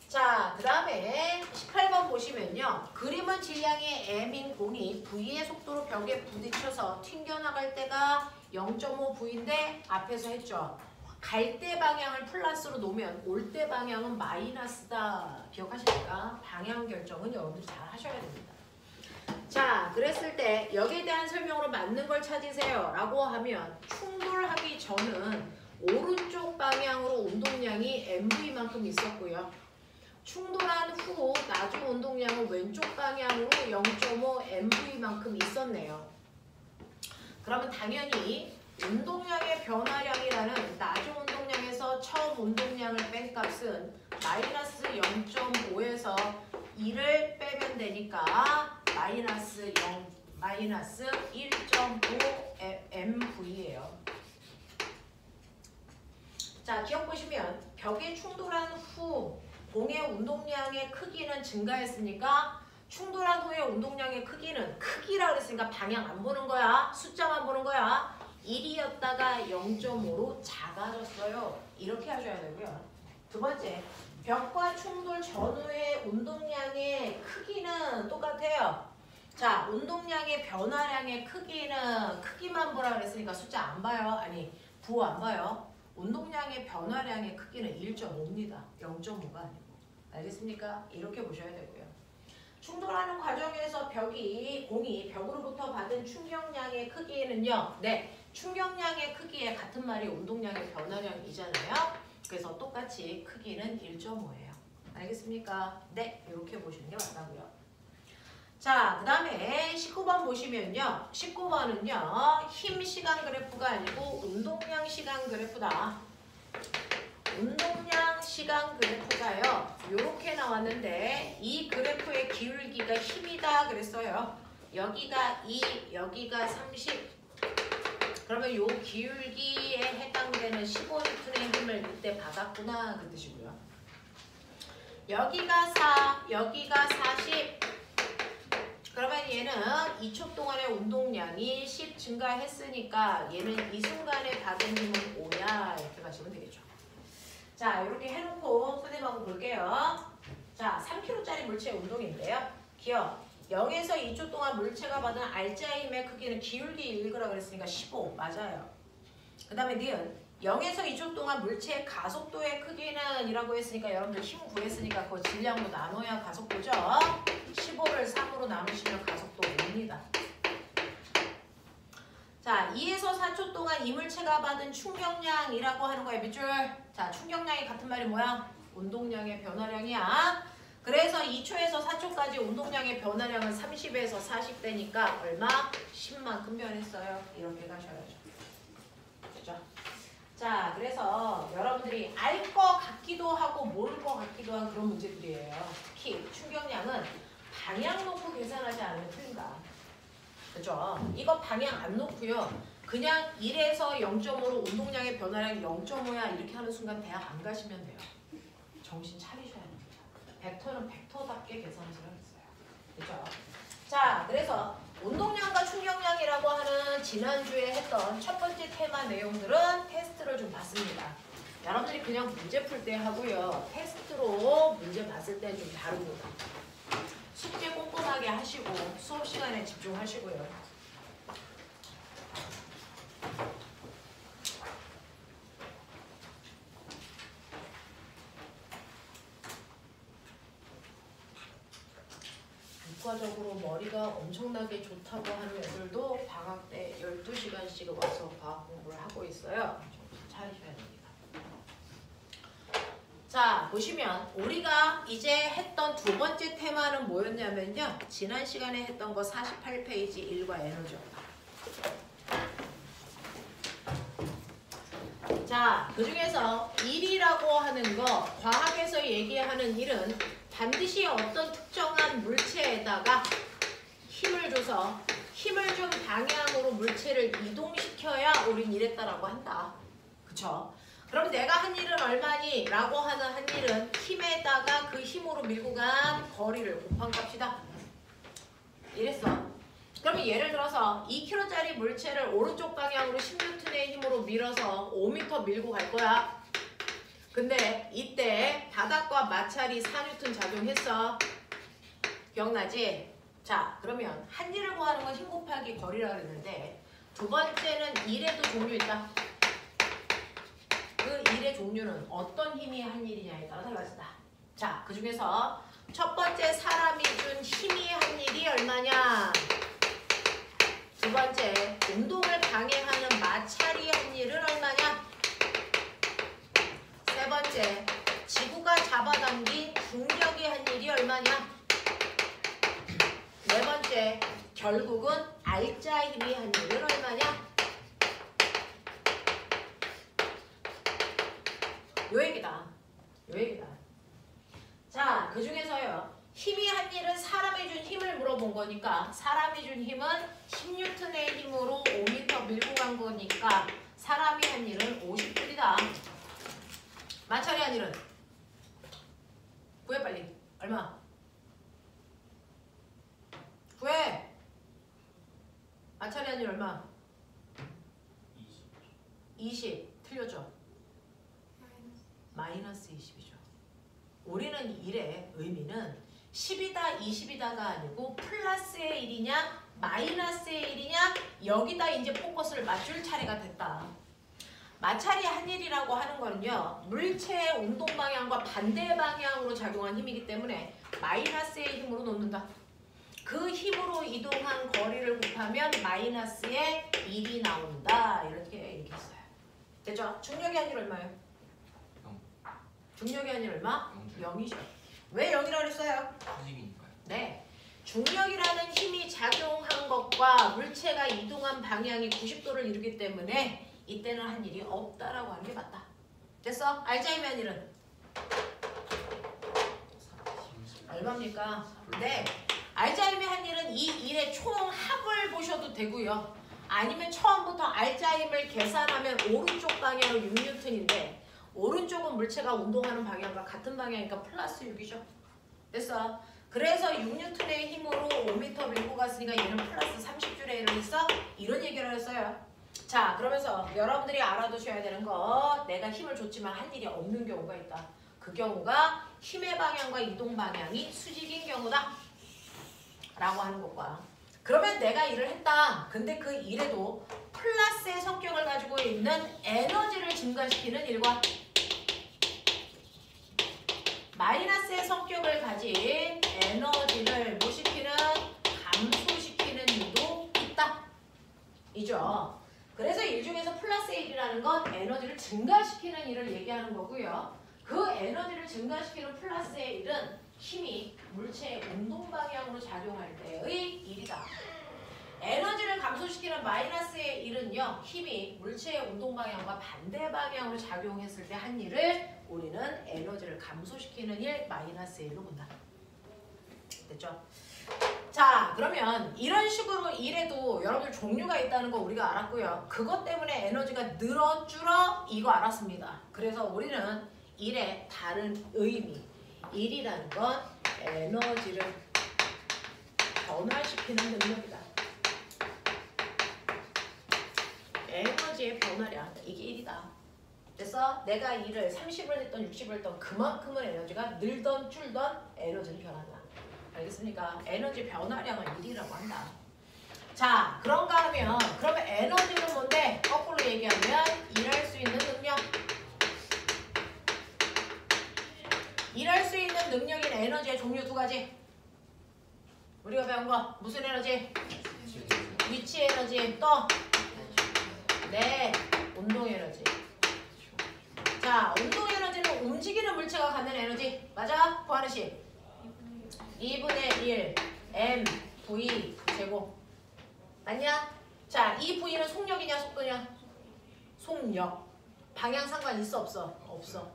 자, 그 다음에 18번 보시면요. 그림은 질량의 m인 공이 v의 속도로 벽에 부딪혀서 튕겨나갈 때가 0.5v인데 앞에서 했죠. 갈 때 방향을 플러스로 놓으면 올 때 방향은 마이너스다. 기억하십니까? 방향 결정은 여러분들이 잘 하셔야 됩니다. 자, 그랬을 때 여기에 대한 설명으로 맞는 걸 찾으세요 라고 하면 충돌하기 전은 오른쪽 방향으로 운동량이 mv만큼 있었고요. 충돌한 후 나중 운동량은 왼쪽 방향으로 0.5 mv만큼 있었네요. 그러면 당연히 운동량의 변화량이라는 나중 운동량에서 처음 운동량을 뺀 값은 마이너스 0.5에서 2를 빼면 되니까 마이너스 0, 마이너스 1.5 MV예요. 자, 기억 보시면 벽에 충돌한 후 공의 운동량의 크기는 증가했으니까 충돌한 후의 운동량의 크기는 크기라 그랬으니까 방향 안 보는 거야. 숫자만 보는 거야. 1이었다가 0.5로 작아졌어요. 이렇게 하셔야 되고요. 두 번째, 벽과 충돌 전후의 운동량의 크기는 똑같아요. 자, 운동량의 변화량의 크기는 크기만 보라 그랬으니까 숫자 안 봐요. 아니, 부 안 봐요. 운동량의 변화량의 크기는 1.5입니다. 0.5가 아니고. 알겠습니까? 이렇게 보셔야 되고요. 충돌하는 과정에서 공이 벽으로부터 받은 충격량의 크기는요. 네, 충격량의 크기에 같은 말이 운동량의 변화량이잖아요. 그래서 똑같이 크기는 1.5예요. 알겠습니까? 네, 이렇게 보시는 게 맞다고요. 자, 그 다음에 19번 보시면요. 19번은요. 힘 시간 그래프가 아니고 운동량 시간 그래프다. 운동량 시간 그래프가요. 이렇게 나왔는데 이 그래프의 기울기가 힘이다 그랬어요. 여기가 2, 여기가 30. 그러면 요 기울기에 해당되는 15N의 힘을 이때 받았구나 그 뜻이고요. 여기가 4, 여기가 40. 그러면 얘는 2초 동안의 운동량이 10 증가했으니까 얘는 이 순간에 받은 힘은 5야 이렇게 가시면 되겠죠. 자, 이렇게 해놓고 선생님하고 볼게요. 자, 3kg짜리 물체 운동인데요. 기억, 0에서 2초 동안 물체가 받은 알짜의 힘의 크기는 기울기 읽으라 그랬으니까 15 맞아요. 그 다음에 니은 0에서 2초 동안 물체의 가속도의 크기는 이라고 했으니까 여러분들 힘 구했으니까 그거 질량으로 나눠야 가속도죠. 15를 3으로 나누시면 가속도 5입니다. 자, 2에서 4초 동안 이 물체가 받은 충격량이라고 하는 거예요. 밑줄. 자, 충격량이 같은 말이 뭐야? 운동량의 변화량이야. 그래서 2초에서 4초까지 운동량의 변화량은 30에서 40대니까 얼마? 10만큼 변했어요. 이렇게 가셔야죠. 그죠? 자, 그래서 여러분들이 알 것 같기도 하고 모를 것 같기도 한 그런 문제들이에요. 특히 충격량은 방향 놓고 계산하지 않으면 틀린다. 그죠? 이거 방향 안 놓고요. 그냥 1에서 0.5로 운동량의 변화량 0.5야 이렇게 하는 순간 대학 안 가시면 돼요. 정신 차리셔야 됩니다. 벡터는 벡터답게 계산하시라고 했어요. 그죠? 자, 그래서 운동량과 충격량이라고 하는 지난주에 했던 첫 번째 테마 내용들은 테스트를 좀 봤습니다. 여러분들이 그냥 문제 풀 때 하고요. 테스트로 문제 봤을 때는 좀 다릅니다. 숙제 꼼꼼하게 하시고 수업 시간에 집중하시고요. 국가적으로 머리가 엄청나게 좋다고 하는 애들도 방학 때 12시간씩 와서 과학 공부를 하고 있어요. 정신 차리셔야 됩니다. 자, 보시면 우리가 이제 했던 두 번째 테마는 뭐였냐면요. 지난 시간에 했던 거 48페이지 1과 에너지. 자, 그 중에서 1이라고 하는 거, 과학에서 얘기하는 1은 반드시 어떤 특정한 물체에다가 힘을 줘서 힘을 준 방향으로 물체를 이동시켜야 우린 이랬다라고 한다. 그쵸? 그럼 내가 한 일은 얼마니? 라고 하는 한 일은 힘에다가 그 힘으로 밀고 간 거리를 곱한 값이다. 이랬어. 그러면 예를 들어서 2kg짜리 물체를 오른쪽 방향으로 10N의 힘으로 밀어서 5m 밀고 갈 거야. 근데 이때 바닥과 마찰이 4N 작용했어. 기억나지? 자, 그러면 한 일을 구하는 건 힘 곱하기 거리라고 했는데 두 번째는 일에도 종류 있다. 그 일의 종류는 어떤 힘이 한 일이냐에 따라 달라진다. 자, 그 중에서 첫 번째 사람이 준 힘이 한 일이 얼마냐? 두 번째, 운동을 방해하는 마찰이 한 일은 얼마냐? 세 번째, 지구가 잡아당긴 중력이 한 일이 얼마냐? 네 번째, 결국은 알짜 힘이 한 일은 얼마냐? 요 얘기다. 자, 그 중에서요. 힘이 한 일은 사람이 준 힘을 물어본 거니까 사람이 준 힘은 10N의 힘으로 5m 밀고 간 거니까 사람이 한 일은 50J이다. 마찰이 한 일은 구해 빨리. 얼마? 구해. 마찰이 한 일 얼마? 20. 틀렸죠? 마이너스 20이죠. 우리는 1의 의미는 10이다 20이다가 아니고 플러스의 1이냐 마이너스의 1이냐 여기다 이제 포커스를 맞출 차례가 됐다. 마찰이 한 일이라고 하는 거는요. 물체의 운동 방향과 반대 방향으로 작용한 힘이기 때문에 마이너스의 힘으로 놓는다. 그 힘으로 이동한 거리를 곱하면 마이너스의 1이 나온다. 이렇게 얘기했어요. 됐죠? 중력이 한 일 얼마예요? 0. 중력이 한 일 얼마? 0. 0이죠. 왜 0이라고 그랬어요? 수직이니까요. 네. 중력이라는 힘이 작용한 것과 물체가 이동한 방향이 90도를 이루기 때문에 이때는 한 일이 없다라고 하는 게 맞다. 됐어? 알자임의 한 일은? 얼마입니까? 네. 알자임의 한 일은 이 일의 총 합을 보셔도 되고요. 아니면 처음부터 알자임을 계산하면 오른쪽 방향은 6N인데 오른쪽은 물체가 운동하는 방향과 같은 방향이니까 플러스 6이죠. 됐어? 그래서 6N의 힘으로 5m 밀고 갔으니까 얘는 플러스 30J에 이르겠어? 이런 얘기를 했어요. 자, 그러면서 여러분들이 알아두셔야 되는 거 내가 힘을 줬지만 한 일이 없는 경우가 있다. 그 경우가 힘의 방향과 이동 방향이 수직인 경우다 라고 하는 것과 그러면 내가 일을 했다. 근데 그 일에도 플러스의 성격을 가지고 있는 에너지를 증가시키는 일과 마이너스의 성격을 가진 에너지를 뭐 시키는 감소시키는 일도 있다. 이죠. 그래서 일 중에서 플러스의 일이라는 건 에너지를 증가시키는 일을 얘기하는 거고요. 그 에너지를 증가시키는 플러스의 일은 힘이 물체의 운동 방향으로 작용할 때의 일이다. 에너지를 감소시키는 마이너스의 일은요. 힘이 물체의 운동 방향과 반대 방향으로 작용했을 때 한 일을 우리는 에너지를 감소시키는 일, 마이너스의 일로 본다. 됐죠? 자, 그러면 이런 식으로 일에도 여러분들 종류가 있다는 거 우리가 알았고요. 그것 때문에 에너지가 늘어 줄어 이거 알았습니다. 그래서 우리는 일의 다른 의미, 일이라는 건 에너지를 변화시키는 능력이다. 에너지의 변화량, 이게 일이다. 그래서 내가 일을 30을 했던 60을 했던 그만큼은 에너지가 늘던 줄던 에너지는 변한다. 알겠습니까? 에너지 변화량을 일이라고 한다. 자, 그런가 하면 그러면 에너지는 뭔데? 거꾸로 얘기하면 일할 수 있는 능력. 일할 수 있는 능력인 에너지의 종류 두 가지. 우리가 배운 거 무슨 에너지? 위치 에너지. 또? 네, 운동 에너지. 자, 운동 에너지는 움직이는 물체가 갖는 에너지. 맞아? 구하는 식. 2분의 1 mv 제곱. 맞냐? 자, 이 v는 속력이냐 속도냐? 속력. 방향 상관 있어 없어? 없어.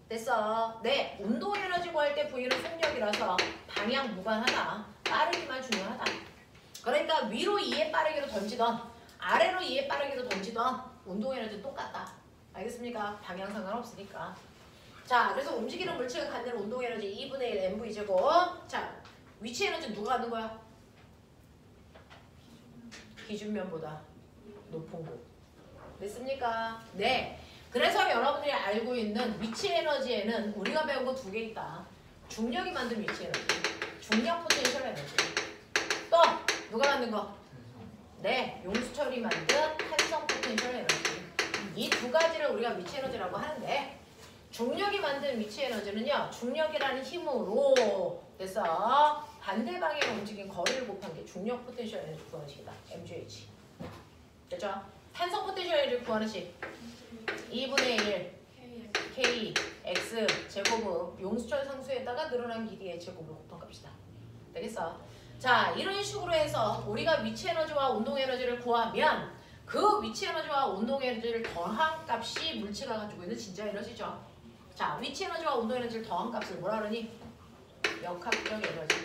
됐어. 네, 운동 에너지 구할 때 v는 속력이라서 방향 무관하다. 빠르기만 중요하다. 그러니까 위로 2에 빠르기로 던지던 아래로 2에 빠르기로 던지던 운동 에너지는 똑같다. 알겠습니까? 방향 상관없으니까. 자, 그래서 움직이는 물체가 갖는 운동 에너지 2분의 1 mv 제곱. 자, 위치 에너지는 누가 갖는 거야? 기준면보다 높은 곳. 됐습니까? 네. 그래서 여러분들이 알고 있는 위치 에너지에는 우리가 배운 거 두 개 있다. 중력이 만든 위치 에너지, 중력 포텐셜 에너지. 또 누가 만든 거? 네, 용수철이 만든 한성 포텐셜 에너지. 이 두 가지를 우리가 위치 에너지라고 하는데 중력이 만든 위치 에너지는요. 중력이라는 힘으로 그래서 반대 방향으로 움직인 거리를 곱한 게 중력 포텐셜 에너지 구하는 식이다. MGH. 됐죠? 한성 포텐셜 에너지 구하는 식. 2분의 1 K X 제곱은 용수철 상수에다가 늘어난 길이의 제곱을 곱한 값이다. 되겠어? 자, 이런 식으로 해서 우리가 위치 에너지와 운동 에너지를 구하면 그 위치 에너지와 운동 에너지를 더한 값이 물체가 가지고 있는 진짜 에너지죠. 자, 위치 에너지와 운동 에너지를 더한 값을 뭐라 그러니? 역학적 에너지.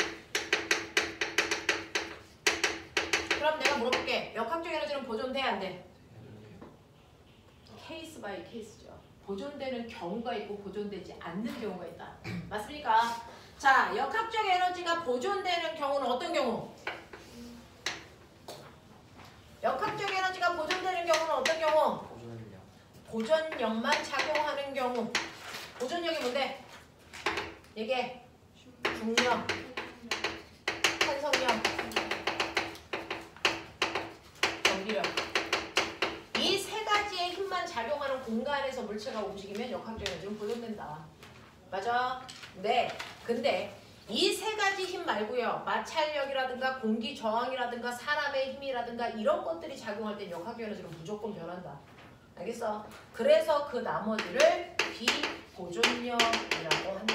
그럼 내가 물어볼게. 역학적 에너지는 보존돼 안 돼? 케이스 바이 케이스죠. 보존되는 경우가 있고 보존되지 않는 경우가 있다. 맞습니까? 자, 역학적 에너지가 보존되는 경우는 어떤 경우? 역학적 에너지가 보존되는 경우는 어떤 경우? 보존력만 작용하는 경우. 보존력이 뭔데? 이게 중력, 산성력, 전기력. 이 세 가지의 힘만 작용하는 공간에서 물체가 움직이면 역학적 에너지는 보존된다. 맞아? 네. 근데 이 세 가지 힘 말고요. 마찰력이라든가 공기 저항이라든가 사람의 힘이라든가 이런 것들이 작용할 때 역학적 에너지는 무조건 변한다. 알겠어? 그래서 그 나머지를 비보존력이라고 한다.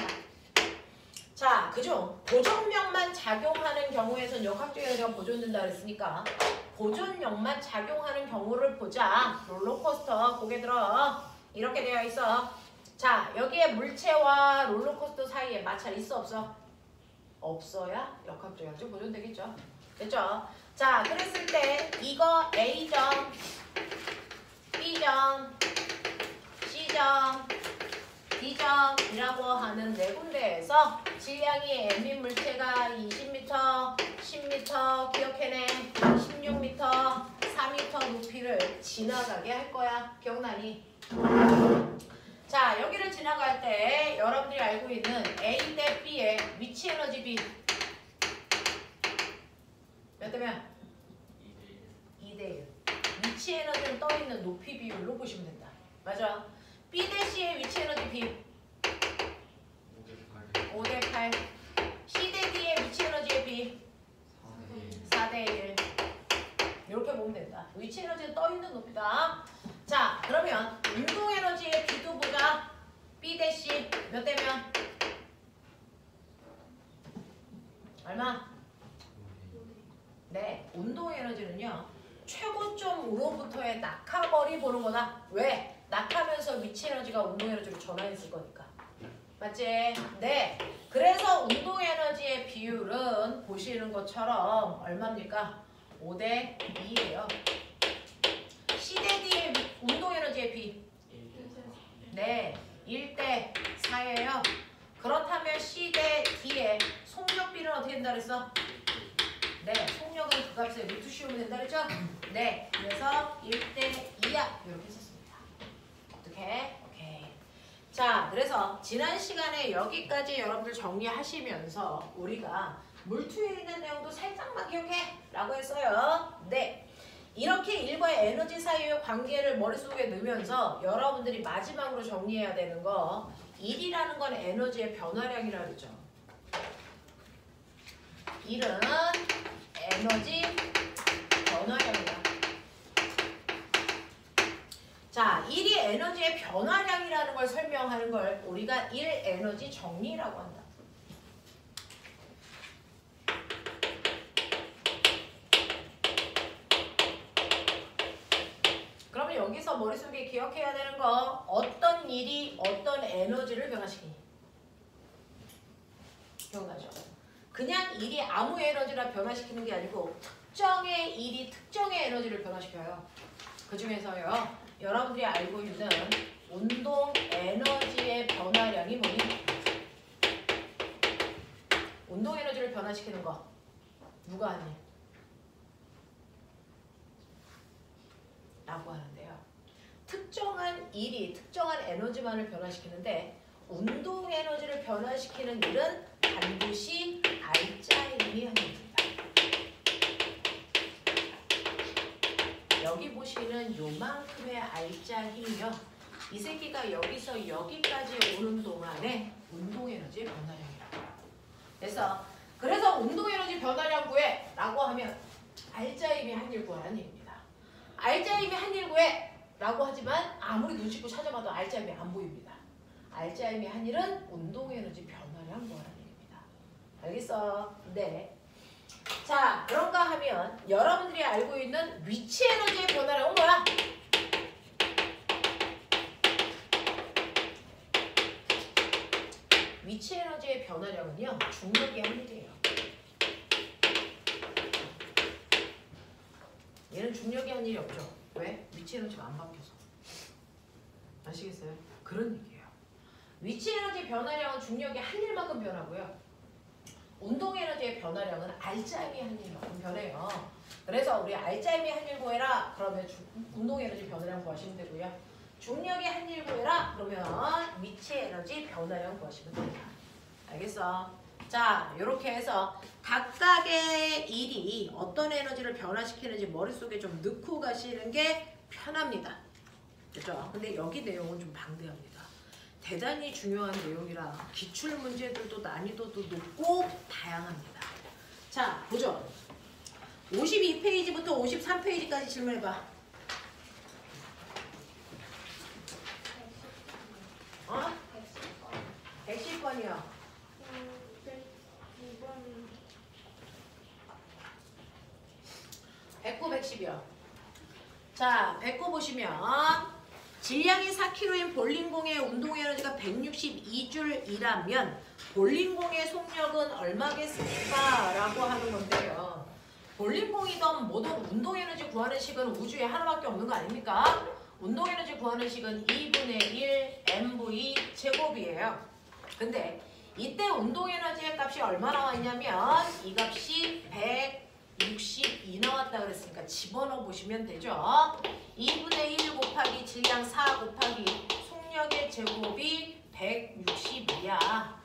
자, 그중 보존력만 작용하는 경우에선 역학적 에너지가 보존된다 그랬으니까 보존력만 작용하는 경우를 보자. 롤러코스터 고개 들어. 이렇게 되어 있어. 자, 여기에 물체와 롤러코스터 사이에 마찰 있어 없어? 없어야 역학적 에너지 보존되겠죠. 됐죠? 자, 그랬을 때 이거 A점, B점, C점, D점이라고 하는 네 군데에서 질량이 M인 물체가 20m, 10m, 기억해내, 16m, 4m 높이를 지나가게 할 거야. 기억나니? 자, 여기를 지나갈 때 여러분들이 알고 있는 A 대 B의 위치 에너지 B 몇 대 몇? 2대 1. 위치 에너지는 떠있는 높이 비율로 보시면 된다. 맞아? B 대 C의 위치 에너지 B 5대 8. C 대 D의 위치 에너지의 B 4대 1. 이렇게 보면 된다. 위치 에너지는 떠있는 높이다. 자, 그러면 운동 에너지의 B도 보자. B 대 C 몇 대 몇? 얼마? 네, 운동 에너지는요. 최고점으로부터의 낙하거리 보는 거다. 왜? 낙하면서 위치 에너지가 운동 에너지로 전환했을 거니까. 맞지? 네. 그래서 운동 에너지의 비율은 보시는 것처럼 얼마입니까? 5대 2예요. C 대 D의 운동 에너지의 비. 네. 1대 4예요. 그렇다면 C 대 D의 속력비는 어떻게 된다 그랬어? 네. 속력은 그 값에 루트 씌우면 된다 그랬죠? 네. 그래서 1대 2야. 이렇게 썼습니다. 어떻게? 오케이. 자, 그래서 지난 시간에 여기까지 여러분들 정리하시면서 우리가 물투에 있는 내용도 살짝만 기억해 라고 했어요. 네. 이렇게 일과 에너지 사이의 관계를 머릿속에 넣으면서 여러분들이 마지막으로 정리해야 되는 거 1이라는 건 에너지의 변화량이라고 그랬죠. 1은 에너지 변화량이다. 자, 1이 에너지의 변화량이라는 걸 설명하는 걸 우리가 1 에너지 정리라고 한다. 그러면 여기서 머릿속에 기억해야 되는 거 어떤 일이 어떤 에너지를 변화시키니? 기억나죠? 그냥 일이 아무 에너지나 변화시키는 게 아니고 특정의 일이 특정의 에너지를 변화시켜요. 그 중에서요. 여러분들이 알고 있는 운동 에너지의 변화량이 뭐니? 운동 에너지를 변화시키는 거 누가 하니? 라고 하는데요. 특정한 일이 특정한 에너지만을 변화시키는데 운동 에너지를 변화시키는 일은 반드시 알짜 힘이 하는 일입니다. 여기 보시는 요만큼의 알짜 힘이요. 이 새끼가 여기서 여기까지 오는 동안에 운동 에너지의 변화량이라고. 그래서 운동 에너지 변화량 구해 라고 하면 알짜 힘이 한 일 구하라는 얘기입니다. 알짜 힘이 한 일 구해 라고 하지만 아무리 눈 씻고 찾아봐도 알짜 힘이 안 보입니다. 알짜 힘이 한 일은 운동 에너지 변화량 구하라는 얘기입니다. 알겠어? 네. 자, 그런가 하면 여러분들이 알고 있는 위치 에너지의 변화량은 뭐야? 위치 에너지 에너지의 변화량은요 중력의 한 일이에요. 얘는 중력의 한 일이 없죠. 왜? 위치 에너지가 안 바뀌어서. 아시겠어요? 그런 얘기예요. 위치 에너지 변화량은 중력의 한 일만큼 변하고요. 운동 에너지의 변화량은 알짜임이 한 일만큼 변해요. 그래서 우리 알짜임이 한 일 구해라. 그러면 운동 에너지 변화량 구하시면 되고요. 중력의 한 일 구해라. 그러면 위치 에너지 변화량 구하시면 됩니다. 알겠어? 자, 이렇게 해서 각각의 일이 어떤 에너지를 변화시키는지 머릿속에 좀 넣고 가시는 게 편합니다. 그죠? 근데 여기 내용은 좀 방대합니다. 대단히 중요한 내용이라 기출 문제들도 난이도도 높고 다양합니다. 자, 보죠. 52페이지부터 53페이지까지 질문해봐. 어? 110번이요. 109, 110이요. 자, 109 보시면 질량이 4kg인 볼링공의 운동에너지가 162줄이라면 볼링공의 속력은 얼마겠습니까? 라고 하는 건데요. 볼링공이든 뭐든 운동에너지 구하는 식은 우주에 하나밖에 없는 거 아닙니까? 운동에너지 구하는 식은 2분의 1 mv 제곱이에요. 근데 이때 운동에너지의 값이 얼마 나왔냐면 이 값이 162 나왔다 그랬으니까 집어넣어 보시면 되죠. 2분의 1 곱하기 질량 4 곱하기 속력의 제곱이 162야.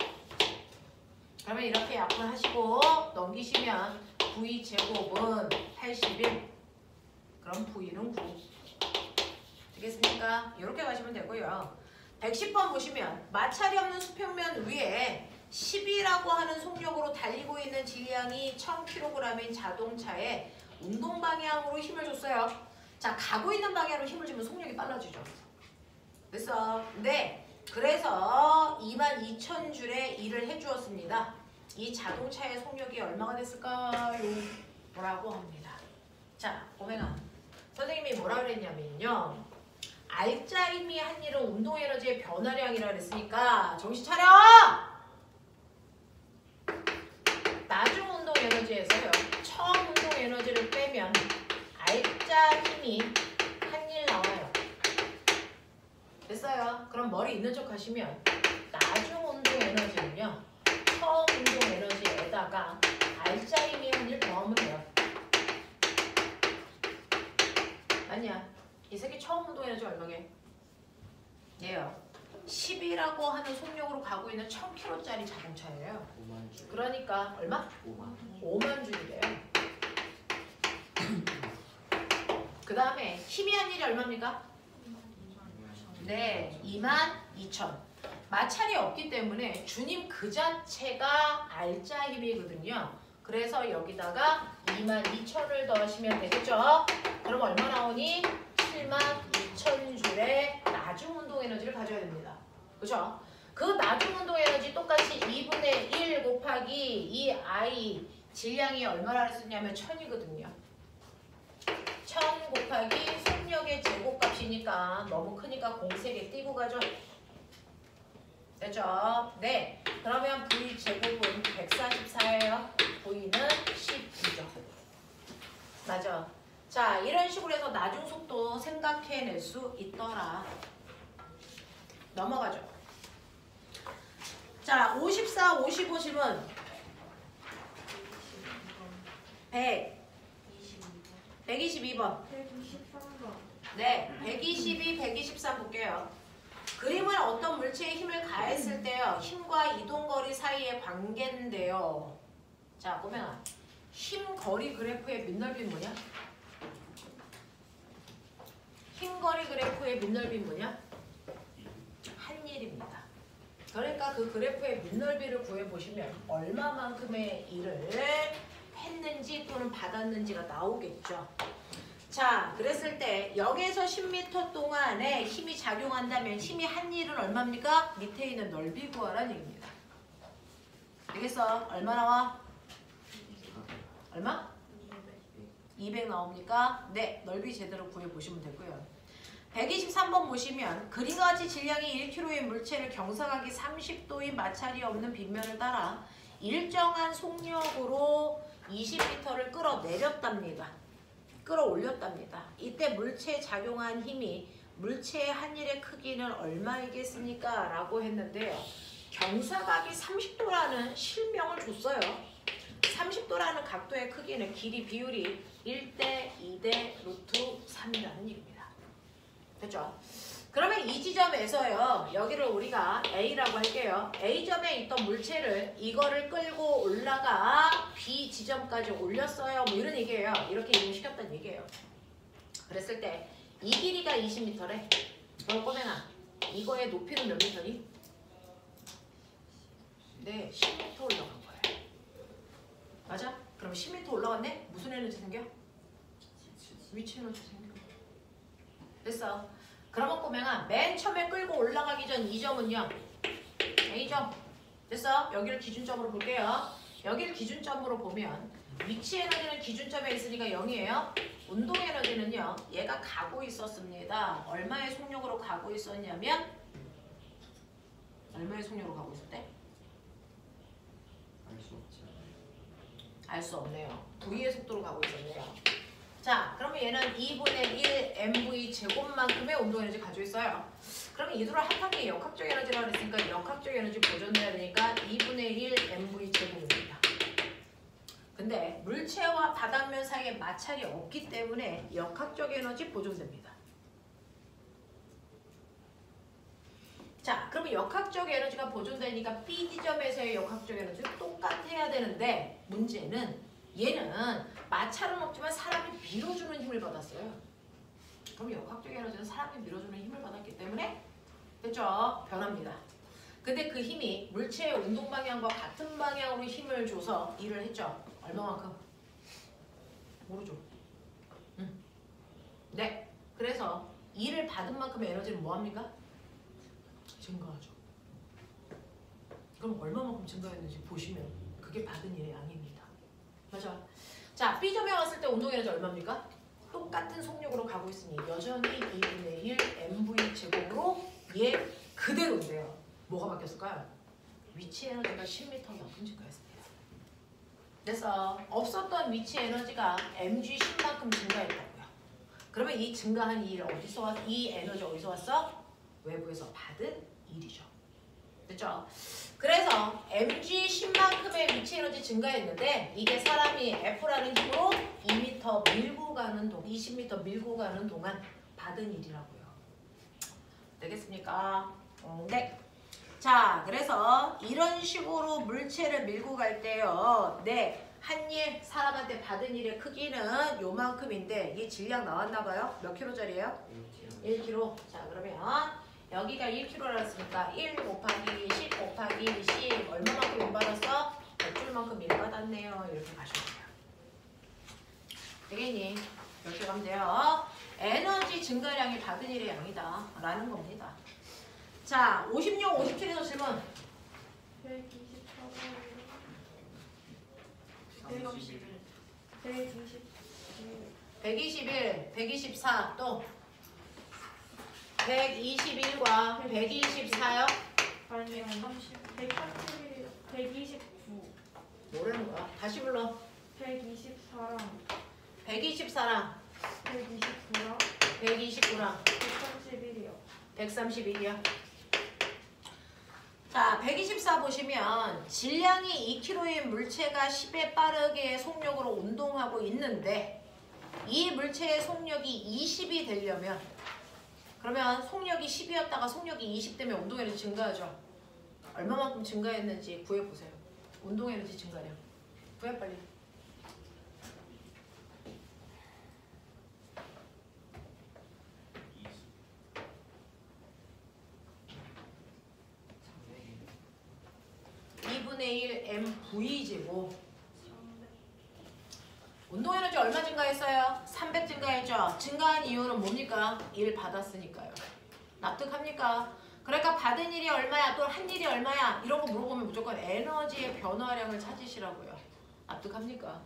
그러면 이렇게 약분하시고 넘기시면 V 제곱은 81. 그럼 V는 9. 되겠습니까? 이렇게 가시면 되고요. 110번 보시면 마찰이 없는 수평면 위에 10이라고 하는 속력으로 달리고 있는 질량이 1000kg인 자동차에 운동 방향으로 힘을 줬어요. 자, 가고 있는 방향으로 힘을 주면 속력이 빨라지죠. 됐어? 네. 그래서 22,000줄의 일을 해주었습니다. 이 자동차의 속력이 얼마가 됐을까요? 라고 합니다. 자, 오메가. 선생님이 뭐라 그랬냐면요. 알짜임이 한 일은 운동에너지의 변화량이라 그랬으니까 정신 차려! 나중 운동에너지에서요. 처음 운동에너지를 빼면 알짜 힘이 한 일 나와요. 됐어요? 그럼 머리 있는 척 하시면 나중 운동에너지는요. 처음 운동에너지에다가 알짜 힘이 한 일 더하면 돼요. 아니야. 이 새끼 처음 운동에너지 얼마게? 얘요. 10이라고 하는 속력으로 가고 있는 1000km짜리 자동차예요. 5만 줄. 그러니까 얼마? 5만 줄이래요. 그 다음에 힘이 한 일이 얼마입니까? 네, 22,000. 마찰이 없기 때문에 주님 그 자체가 알짜 힘이거든요. 그래서 여기다가 22,000을 더하시면 되겠죠? 그럼 얼마 나오니? 72,000줄의 나중 운동 에너지를 가져야 됩니다. 그죠? 그 나중 운동 에너지 똑같이 2분의 1 곱하기 이 I 질량이 얼마나 했었냐면 1000이거든요. 1000 곱하기 속력의 제곱값이니까 너무 크니까 공색에 띄고 가죠. 되죠? 네. 그러면 V 제곱은 144예요. V는 12죠. 맞아. 자, 이런 식으로 해서 나중 속도 생각해낼 수 있더라. 넘어가죠. 자, 54, 55 질문. 122번. 123번. 네, 122, 123 볼게요. 그림은 어떤 물체에 힘을 가했을 때요. 힘과 이동거리 사이의 관계인데요. 자, 꼬맹아. 힘거리 그래프의 밑넓이는 뭐냐? 힘거리 그래프의 밑넓이는 뭐냐? 한일입니다. 그러니까 그 그래프의 밑넓이를 구해보시면 얼마만큼의 일을 했는지 또는 받았는지가 나오겠죠. 자, 그랬을 때 0에서 10m 동안에 힘이 작용한다면 힘이 한 일은 얼마입니까? 밑에 있는 넓이 구하라는 얘기입니다. 알겠어? 얼마 나와? 얼마? 200 나옵니까? 네, 넓이 제대로 구해보시면 되고요. 123번 보시면 그림과 같이 질량이 1kg인 물체를 경사각이 30도인 마찰이 없는 빗면을 따라 일정한 속력으로 20m를 끌어내렸답니다. 끌어올렸답니다. 이때 물체에 작용한 힘이 물체의 한 일의 크기는 얼마이겠습니까? 라고 했는데요. 경사각이 30도라는 실명을 줬어요. 30도라는 각도의 크기는 길이 비율이 1대 2대 루트 3이라는 얘기입니다. 됐죠? 그러면 이 지점에서요. 여기를 우리가 A라고 할게요. A점에 있던 물체를 이거를 끌고 올라가 B 지점까지 올렸어요. 뭐 이런 얘기예요. 이렇게 이동시켰다는 얘기예요. 그랬을 때 이 길이가 20m래. 그럼 꼬매나 이거의 높이는 몇 미터니? 네, 10m 올라간 거예요. 맞아? 그럼 10m 올라갔네? 무슨 에너지 생겨? 위치 에너지 생겨. 됐어. 그러면 꼬맹아 맨 처음에 끌고 올라가기 전 이 점은요. A점. 됐어? 여기를 기준점으로 볼게요. 여기를 기준점으로 보면 위치 에너지는 기준점에 있으니까 0이에요. 운동 에너지는요. 얘가 가고 있었습니다. 얼마의 속력으로 가고 있었냐면 얼마의 속력으로 가고 있었대? 알 수 없지 않아요. 알 수 없네요. V의 속도로 가고 있었네요. 자, 그러면 얘는 2분의 1 mv 제곱만큼의 운동 에너지 가지고 있어요. 그러면 이들을 합한 게 역학적 에너지라고 했으니까 역학적 에너지 보존돼야 되니까 2분의 1 mv 제곱입니다. 근데 물체와 바닥면 사이에 마찰이 없기 때문에 역학적 에너지 보존됩니다. 자, 그러면 역학적 에너지가 보존되니까 B 지점에서의 역학적 에너지는 똑같아야 되는데 문제는 얘는 마찰은 없지만 사람이 밀어주는 힘을 받았어요. 그럼 역학적 에너지는 사람이 밀어주는 힘을 받았기 때문에 됐죠? 변합니다. 근데 그 힘이 물체의 운동 방향과 같은 방향으로 힘을 줘서 일을 했죠. 얼마만큼? 모르죠. 네. 그래서 일을 받은 만큼의 에너지는 뭐합니까? 증가하죠. 그럼 얼마만큼 증가했는지 보시면 그게 받은 일의 양입니다. 맞아. 자, B점에 왔을 때 운동 에너지 얼마입니까? 똑같은 속력으로 가고 있으니 여전히 2분의 1 mv 제곱으로 얘 그대로인데요. 뭐가 바뀌었을까요? 위치 에너지가 10m만큼 증가했습니다. 그래서 없었던 위치 에너지가 mg 10만큼 증가했다고요. 그러면 이 증가한 이 에너지 어디서 왔어? 외부에서 받은 일이죠. 됐죠? 그래서 mg 10만큼의 위치 에너지 증가했는데 이게 사람이 F라는 힘으로 2m 밀고 가는 20m 밀고 가는 동안 받은 일이라고요. 되겠습니까? 네. 자, 그래서 이런 식으로 물체를 밀고 갈 때요. 네. 한 일, 사람한테 받은 일의 크기는 요만큼인데 이 질량 나왔나 봐요? 몇 킬로짜리예요? 1kg. 자, 그러면 여기가 1kg라 했으니까 1 곱하기 10 곱하기 10 얼마만큼 일 받았어? 100줄만큼 일 받았네요. 이렇게 가시면 돼요. 되겠니? 이렇게 가면 돼요. 에너지 증가량이 받은 일의 양이다 라는 겁니다. 자, 56, 57에서 질문. 121, 124, 또 121과 124요? 아니요. 131, 129, 뭐라는 거야? 다시 불러. 124랑 124랑 129랑 129랑 131이요. 131이요. 자, 124 보시면 질량이 2kg인 물체가 10에 빠르게 속력으로 운동하고 있는데 이 물체의 속력이 20이 되려면 그러면 속력이 10이었다가 속력이 20 되면 운동 에너지 증가하죠. 얼마만큼 증가했는지 구해보세요. 운동 에너지 증가량. 구해 빨리. mv 제곱. 운동 에너지 얼마 증가했어요? 300 증가했죠. 증가한 이유는 뭡니까? 일 받았으니까요. 납득합니까? 그러니까 받은 일이 얼마야? 또 한 일이 얼마야? 이런 거 물어보면 무조건 에너지의 변화량을 찾으시라고요. 납득합니까?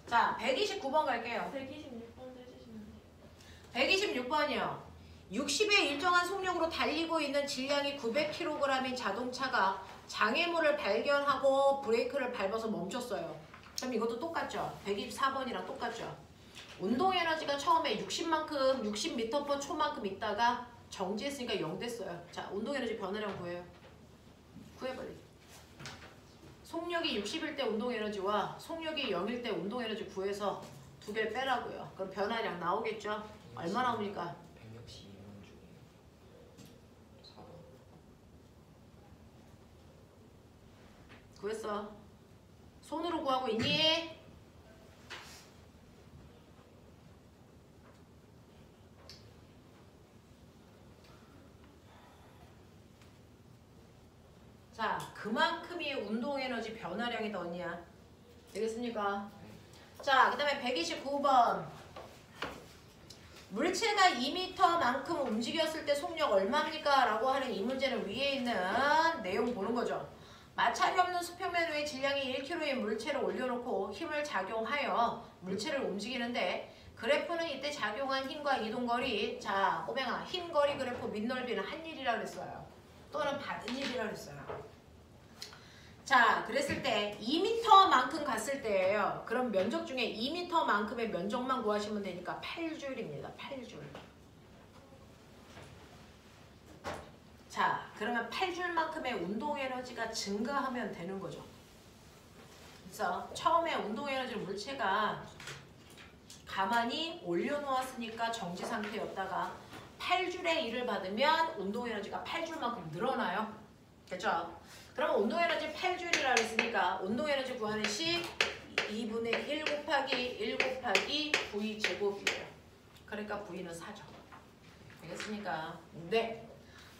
자, 129번 갈게요. 126번 해주시면 돼요. 126번이요. 60의 일정한 속력으로 달리고 있는 질량이 900kg인 자동차가 장애물을 발견하고 브레이크를 밟아서 멈췄어요. 그럼 이것도 똑같죠? 124번이랑 똑같죠? 운동 에너지가 처음에 60만큼, 60m/초만큼 있다가 정지했으니까 0 됐어요. 자, 운동 에너지 변화량 구해요. 구해버리기. 속력이 60일 때 운동 에너지와 속력이 0일 때 운동 에너지 구해서 두 개를 빼라고요. 그럼 변화량 나오겠죠? 얼마 나옵니까? 162번 중에 4번. 구했어. 손으로 구하고 있니? 자, 그만큼이 운동 에너지 변화량이다 언니야. 되겠습니까? 자, 그 다음에 129번. 물체가 2m만큼 움직였을 때 속력 얼마입니까? 라고 하는 이 문제는 위에 있는 내용 보는 거죠. 마찰이 없는 수평면 위에 질량이 1kg인 물체를 올려놓고 힘을 작용하여 물체를 움직이는데 그래프는 이때 작용한 힘과 이동거리, 자 꼬맹아 힘거리 그래프 밑넓이는 한 일이라고 그랬어요. 또는 받은 일이라고 그랬어요. 자, 그랬을 때 2m만큼 갔을 때예요. 그럼 면적 중에 2m만큼의 면적만 구하시면 되니까 8줄입니다. 8줄. 자, 그러면 8줄만큼의 운동 에너지가 증가하면 되는 거죠. 그래서 처음에 운동 에너지를 물체가 가만히 올려놓았으니까 정지 상태였다가 8줄의 일을 받으면 운동 에너지가 8줄만큼 늘어나요. 됐죠? 그럼 운동 에너지 8줄이라고 했으니까 운동 에너지 구하는 식 2분의 1 곱하기 1 곱하기 V 제곱이에요. 그러니까 V는 4죠. 되겠습니까? 네.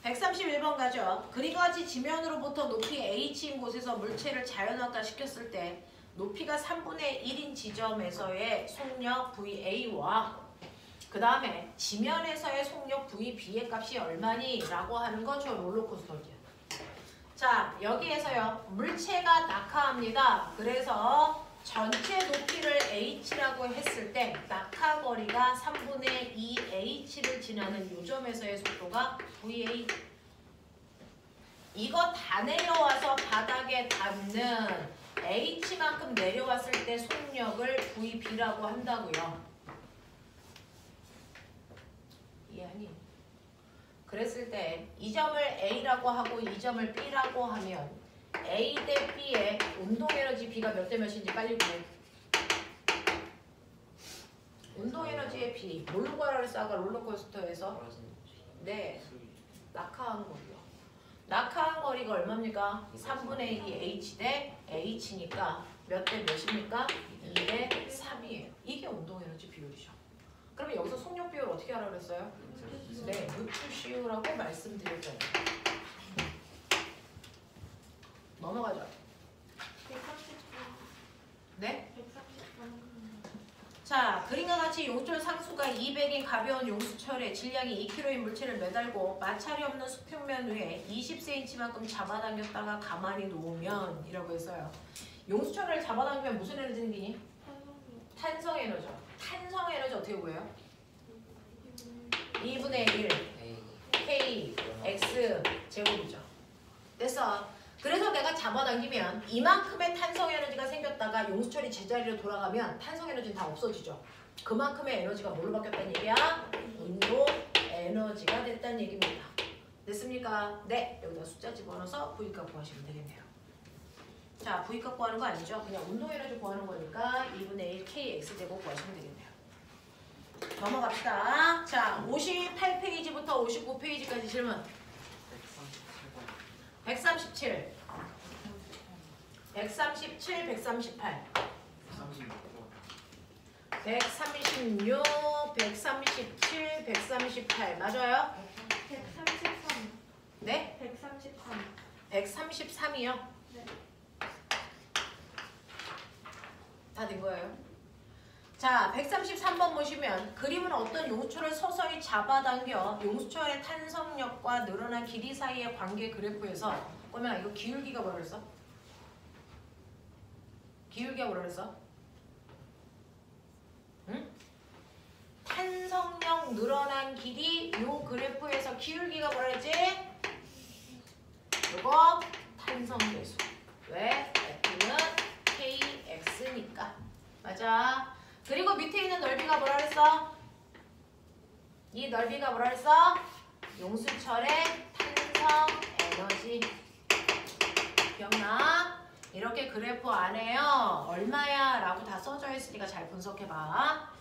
131번 가죠. 그리고 같이 지면으로부터 높이 H인 곳에서 물체를 자연낙하 시켰을 때 높이가 3분의 1인 지점에서의 속력 VA와 그 다음에 지면에서의 속력 VB의 값이 얼마니? 라고 하는 건 저 롤러코스터죠. 자, 여기에서요. 물체가 낙하합니다. 그래서 전체 높이를 h라고 했을 때 낙하거리가 3분의 2h를 지나는 요점에서의 속도가 va. 이거 다 내려와서 바닥에 닿는 h만큼 내려왔을 때 속력을 vb라고 한다고요. 이해하니? 그랬을 때 이 점을 A라고 하고 이 점을 B라고 하면 A 대 B의 운동 에너지 B가 몇 대 몇인지 빨리 구해. 운동 에너지의 B. 뭘로 구하라 그랬어? 아까 롤러코스터에서? 네. 낙하한 거리요. 낙하한 거리가 얼마입니까? 3분의 2 H 대 H니까 몇 대 몇입니까? 2 대 3이에요. 이게 운동 에너지 비율이죠. 그러면 여기서 속력 비율 어떻게 하라고 그랬어요? 네, 루트시우라고 말씀드렸잖아요. 넘어가죠. 133. 네? 133. 자, 그림과 같이 용철 상수가 200인 가벼운 용수철에 질량이 2kg인 물체를 매달고 마찰이 없는 수평면 위에 20cm만큼 잡아당겼다가 가만히 놓으면 이라고 했어요. 용수철을 잡아당기면 무슨 에너지 생기니? 탄성 에너지. 탄성 에너지 어떻게 구해요? 2분의 1 K X 제곱이죠. 됐어. 그래서 내가 잡아당기면 이만큼의 탄성 에너지가 생겼다가 용수철이 제자리로 돌아가면 탄성 에너지는 다 없어지죠. 그만큼의 에너지가 뭘로 바뀌었다는 얘기야? 운동 에너지가 됐다는 얘기입니다. 됐습니까? 네. 여기다 숫자 집어넣어서 V값 구하시면 되겠네요. 자, V값 구하는 거 아니죠? 그냥 운동 에너지 구하는 거니까 2분의 1 KX 제곱 구하시면 되겠네요. 넘어갑시다. 자, 58페이지부터 59페이지까지 질문. 137, 137, 138, 136, 137, 138 맞아요? 133. 네? 133. 133이요? 네. 다 된 거예요? 자, 133번 보시면 그림은 어떤 용수철을 서서히 잡아당겨 용수철의 탄성력과 늘어난 길이 사이의 관계 그래프에서 그러면 이거 기울기가 뭐라 그랬어? 기울기가 뭐라 그랬어? 응? 탄성력 늘어난 길이 요 그래프에서 기울기가 뭐라 했지? 요거 탄성계수. 왜? F는 KX니까. 맞아. 그리고 밑에 있는 넓이가 뭐라 그랬어? 이 넓이가 뭐라 그랬어? 용수철의 탄성 에너지. 기억나? 이렇게 그래프 안에요. 얼마야? 라고 다 써져 있으니까 잘 분석해봐.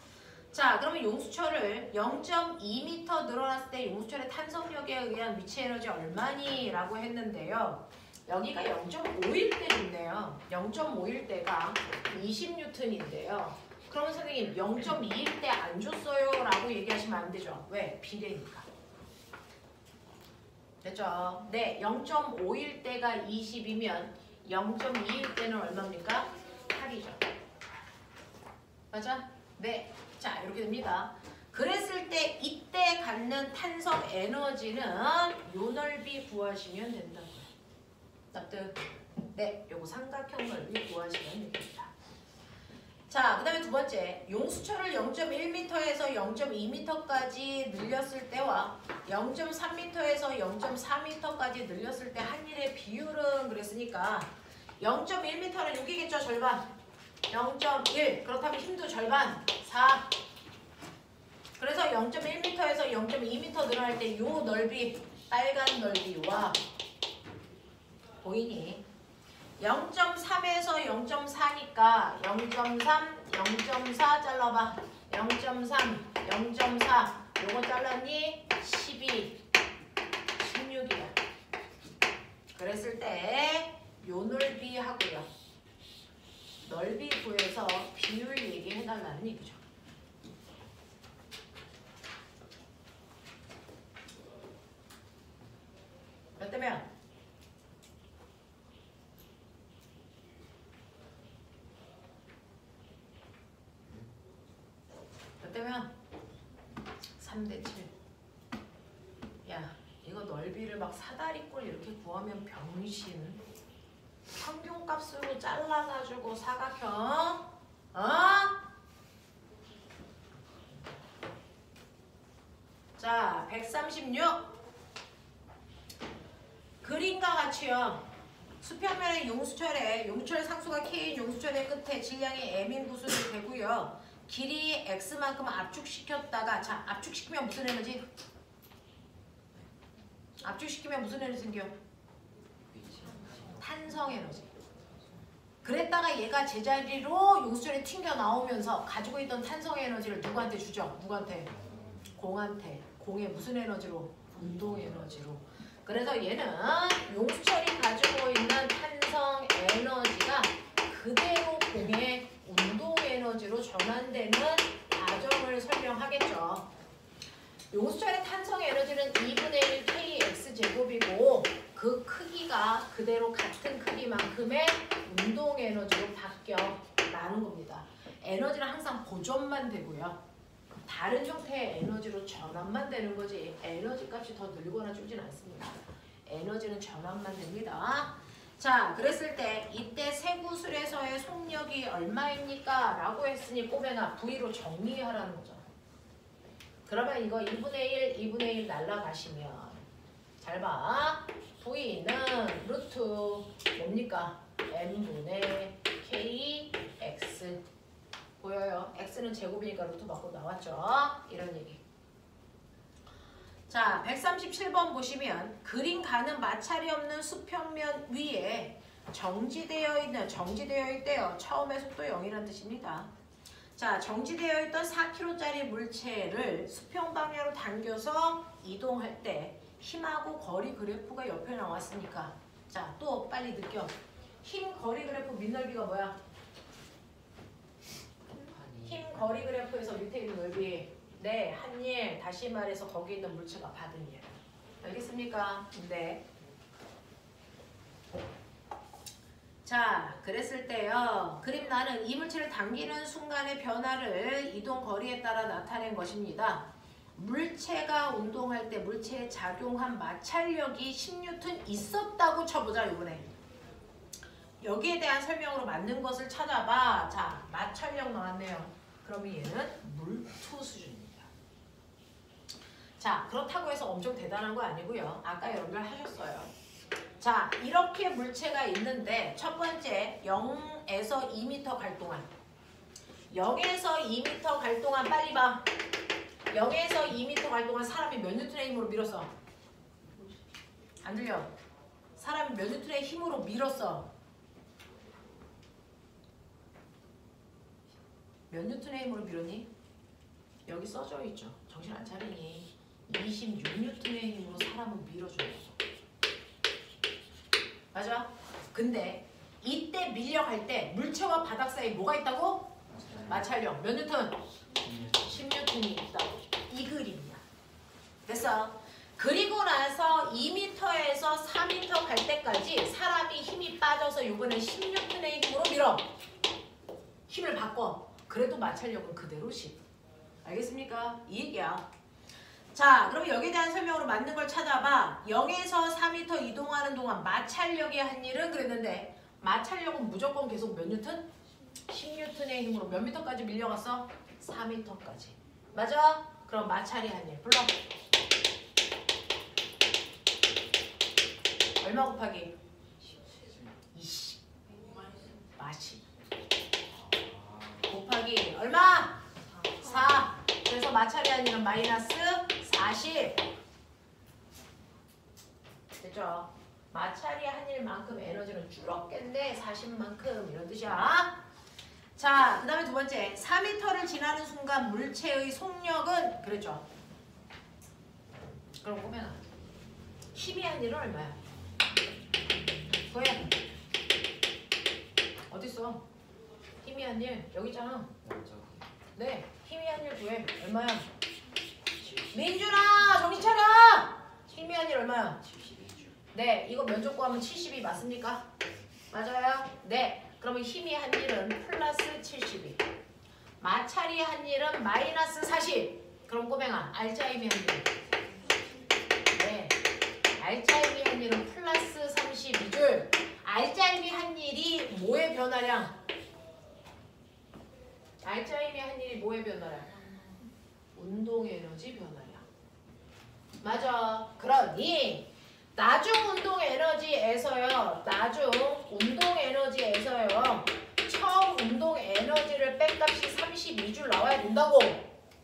자, 그러면 용수철을 0.2m 늘어났을 때 용수철의 탄성력에 의한 위치 에너지 얼마니? 라고 했는데요. 여기가 0.5일 때인데요. 0.5일 때가 20N인데요. 그러면 선생님 0.2일 때 안 줬어요 라고 얘기하시면 안 되죠. 왜? 비례니까. 됐죠? 네, 0.5일 때가 20이면 0.2일 때는 얼마입니까? 8이죠. 맞아? 네. 자, 이렇게 됩니다. 그랬을 때 이때 갖는 탄성 에너지는 요 넓이 구하시면 된다고요. 납득? 네, 요거 삼각형 넓이 구하시면 됩니다. 자, 그 다음에 두 번째, 용수철을 0.1m에서 0.2m까지 늘렸을 때와 0.3m에서 0.4m까지 늘렸을 때 한일의 비율은 그랬으니까 0.1m는 여기겠죠, 절반. 0.1, 그렇다면 힘도 절반, 4. 그래서 0.1m에서 0.2m 늘어날 때 요 넓이, 빨간 넓이와 보이니? 0.3에서 0.4니까 0.3, 0.4 잘라봐. 0.3, 0.4 요거 잘랐니? 12, 16이야. 그랬을 때 요 넓이 하고요. 넓이 구해서 비율 얘기해달라는 얘기죠. 몇 대면? 몇 대면? 3대 7. 야, 이거 넓이를 막 사다리꼴 이렇게 구하면 병신. 평균값으로 잘라가지고 사각형. 자, 136. 그림과 같이요. 수평면의 용수철의 상수가 K인 용수철의 끝에 질량이 M인 구수를 되고요. 길이 X만큼 압축시켰다가, 자, 압축시키면 무슨 에너지? 압축시키면 무슨 에너지 생겨? 탄성 에너지. 그랬다가 얘가 제자리로 용수철에 튕겨 나오면서 가지고 있던 탄성 에너지를 누구한테 주죠? 누구한테? 공한테. 공의 무슨 에너지로? 운동 에너지로. 그래서 얘는 용수철이 가지고 있는 탄성 에너지가 그대로 공의 운동 에너지로 전환되는 과정을 설명하겠죠. 용수철의 탄성 에너지는 2분의 1 kx 제곱이고 그 크기가 그대로 같은 크기만큼의 운동 에너지로 바뀌어나는 겁니다. 에너지는 항상 보존만 되고요. 다른 형태의 에너지로 전환만 되는 거지 에너지 값이 더 늘거나 줄진 않습니다. 에너지는 전환만 됩니다. 자, 그랬을 때 이때 세구술에서의 속력이 얼마입니까? 라고 했으니 꼬맹아 V로 정리하라는 거죠. 그러면 이거 2분의 1, 2분의 1 날라가시면 잘 봐. V는 루트 뭡니까? M분의 KX 보여요? X는 제곱이니까 루트 받고 나왔죠? 이런 얘기. 자, 137번 보시면 그림 가는 마찰이 없는 수평면 위에 정지되어 있대요. 처음에 속도 0이라는 뜻입니다. 자, 정지되어 있던 4kg짜리 물체를 수평 방향으로 당겨서 이동할 때 힘하고 거리 그래프가 옆에 나왔으니까 자, 또 빨리 느껴. 힘 거리 그래프 밑넓이가 뭐야? 힘 거리 그래프에서 밑에 있는 넓이 네, 한일 다시 말해서 거기 있는 물체가 받은 일. 알겠습니까? 네. 자, 그랬을 때요. 그림 나는 이 물체를 당기는 순간의 변화를 이동 거리에 따라 나타낸 것입니다. 물체가 운동할 때 물체에 작용한 마찰력이 10N 있었다고 쳐보자 이번에. 여기에 대한 설명으로 맞는 것을 찾아봐. 자, 마찰력 나왔네요. 그러면 얘는 물투 수준입니다. 자, 그렇다고 해서 엄청 대단한 거 아니고요. 아까 여러분들 하셨어요. 자, 이렇게 물체가 있는데 첫 번째 0에서 2m 갈 동안 0에서 2m 갈 동안 빨리 봐. 0에서 2m 갈 동안 사람이 몇 뉴턴의 힘으로 밀었어? 안 들려? 사람이 몇 뉴턴의 힘으로 밀었어? 몇 뉴턴의 힘으로 밀었니? 여기 써져 있죠. 정신 안 차리니? 26뉴턴의 힘으로 사람을 밀어줘요. 맞아? 근데 이때 밀려갈 때 물체와 바닥 사이에 뭐가 있다고? 마찰력. 몇 뉴턴? 10뉴턴이 있다고. 이 그림이야. 됐어? 그리고 나서 2m에서 4m 갈 때까지 사람이 힘이 빠져서 이번에 10뉴턴의 힘으로 밀어. 힘을 바꿔. 그래도 마찰력은 그대로 10. 알겠습니까? 이 얘기야. 자, 그럼 여기에 대한 설명으로 맞는 걸 찾아봐. 0에서 4m 이동하는 동안 마찰력이 한 일은 그랬는데 마찰력은 무조건 계속 몇 뉴턴? 10뉴턴의 힘으로 몇 미터까지 밀려갔어? 4m까지. 맞아? 그럼 마찰이 한 일. 불러. 얼마 곱하기? 20. 마시. 곱하기 얼마? 4. 그래서 마찰이 한 일은 마이너스 40. 됐죠? 마찰이 한 일만큼 에너지는 줄었겠네. 40만큼 이런 뜻이야. 자, 그 다음에 두 번째 4m를 지나는 순간 물체의 속력은 그랬죠. 그럼 보면 힘이 한 일은 얼마야? 구해. 어딨어? 힘이 한 일 여기 있잖아. 네, 힘이 한 일 구해. 얼마야? 민준아 정신 차려. 힘이 한 일 얼마야? 72주. 네, 이거 면적 구하면 72 맞습니까? 맞아요? 네, 그러면 힘이 한 일은 플러스 72. 마찰이 한 일은 마이너스 40. 그럼 꼬맹아, 알짜 힘이 한 일. 네, 알짜 힘이 한 일은 플러스 32줄. 알짜 힘이 한 일이 뭐의 변화량? 알짜 힘이 한 일이 뭐의 변화량? 운동 에너지 변화량. 맞아. 그러니 나중 운동 에너지에서요. 나중 운동 에너지에서요. 처음 운동 에너지를 뺀 값이 32줄 나와야 된다고.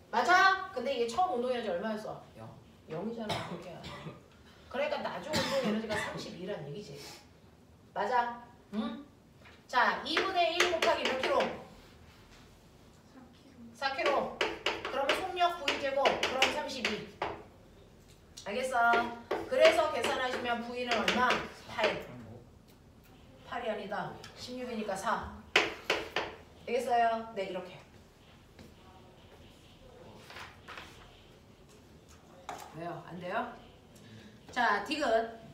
맞아? 근데 이게 처음 운동 에너지 얼마였어? 0이잖아. 그게. 그러니까 나중 운동 에너지가 32란 얘기지. 맞아? 응? 자, 2분의 1 곱하기 몇 킬로? 4kg. 그러면 속력 V제곱. 그럼 32. 알겠어? 그래서 계산하시면 V는 얼마? 8. 8이 아니다. 16이니까 4. 되겠어요? 네, 이렇게. 왜요? 안 돼요? 자, 디귿.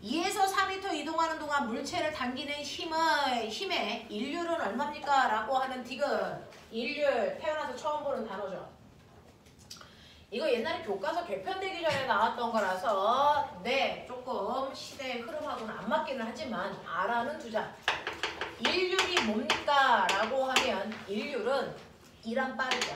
2에서 4m 이동하는 동안 물체를 당기는 힘의 일률은 얼마입니까? 라고 하는 디귿. 일률, 태어나서 처음 보는 단어죠. 이거 옛날에 교과서 개편되기 전에 나왔던 거라서 네, 조금 시대의 흐름하고는 안 맞기는 하지만 알아는 두자. 일률이 뭡니까? 라고 하면 일률은 이란 빠르자.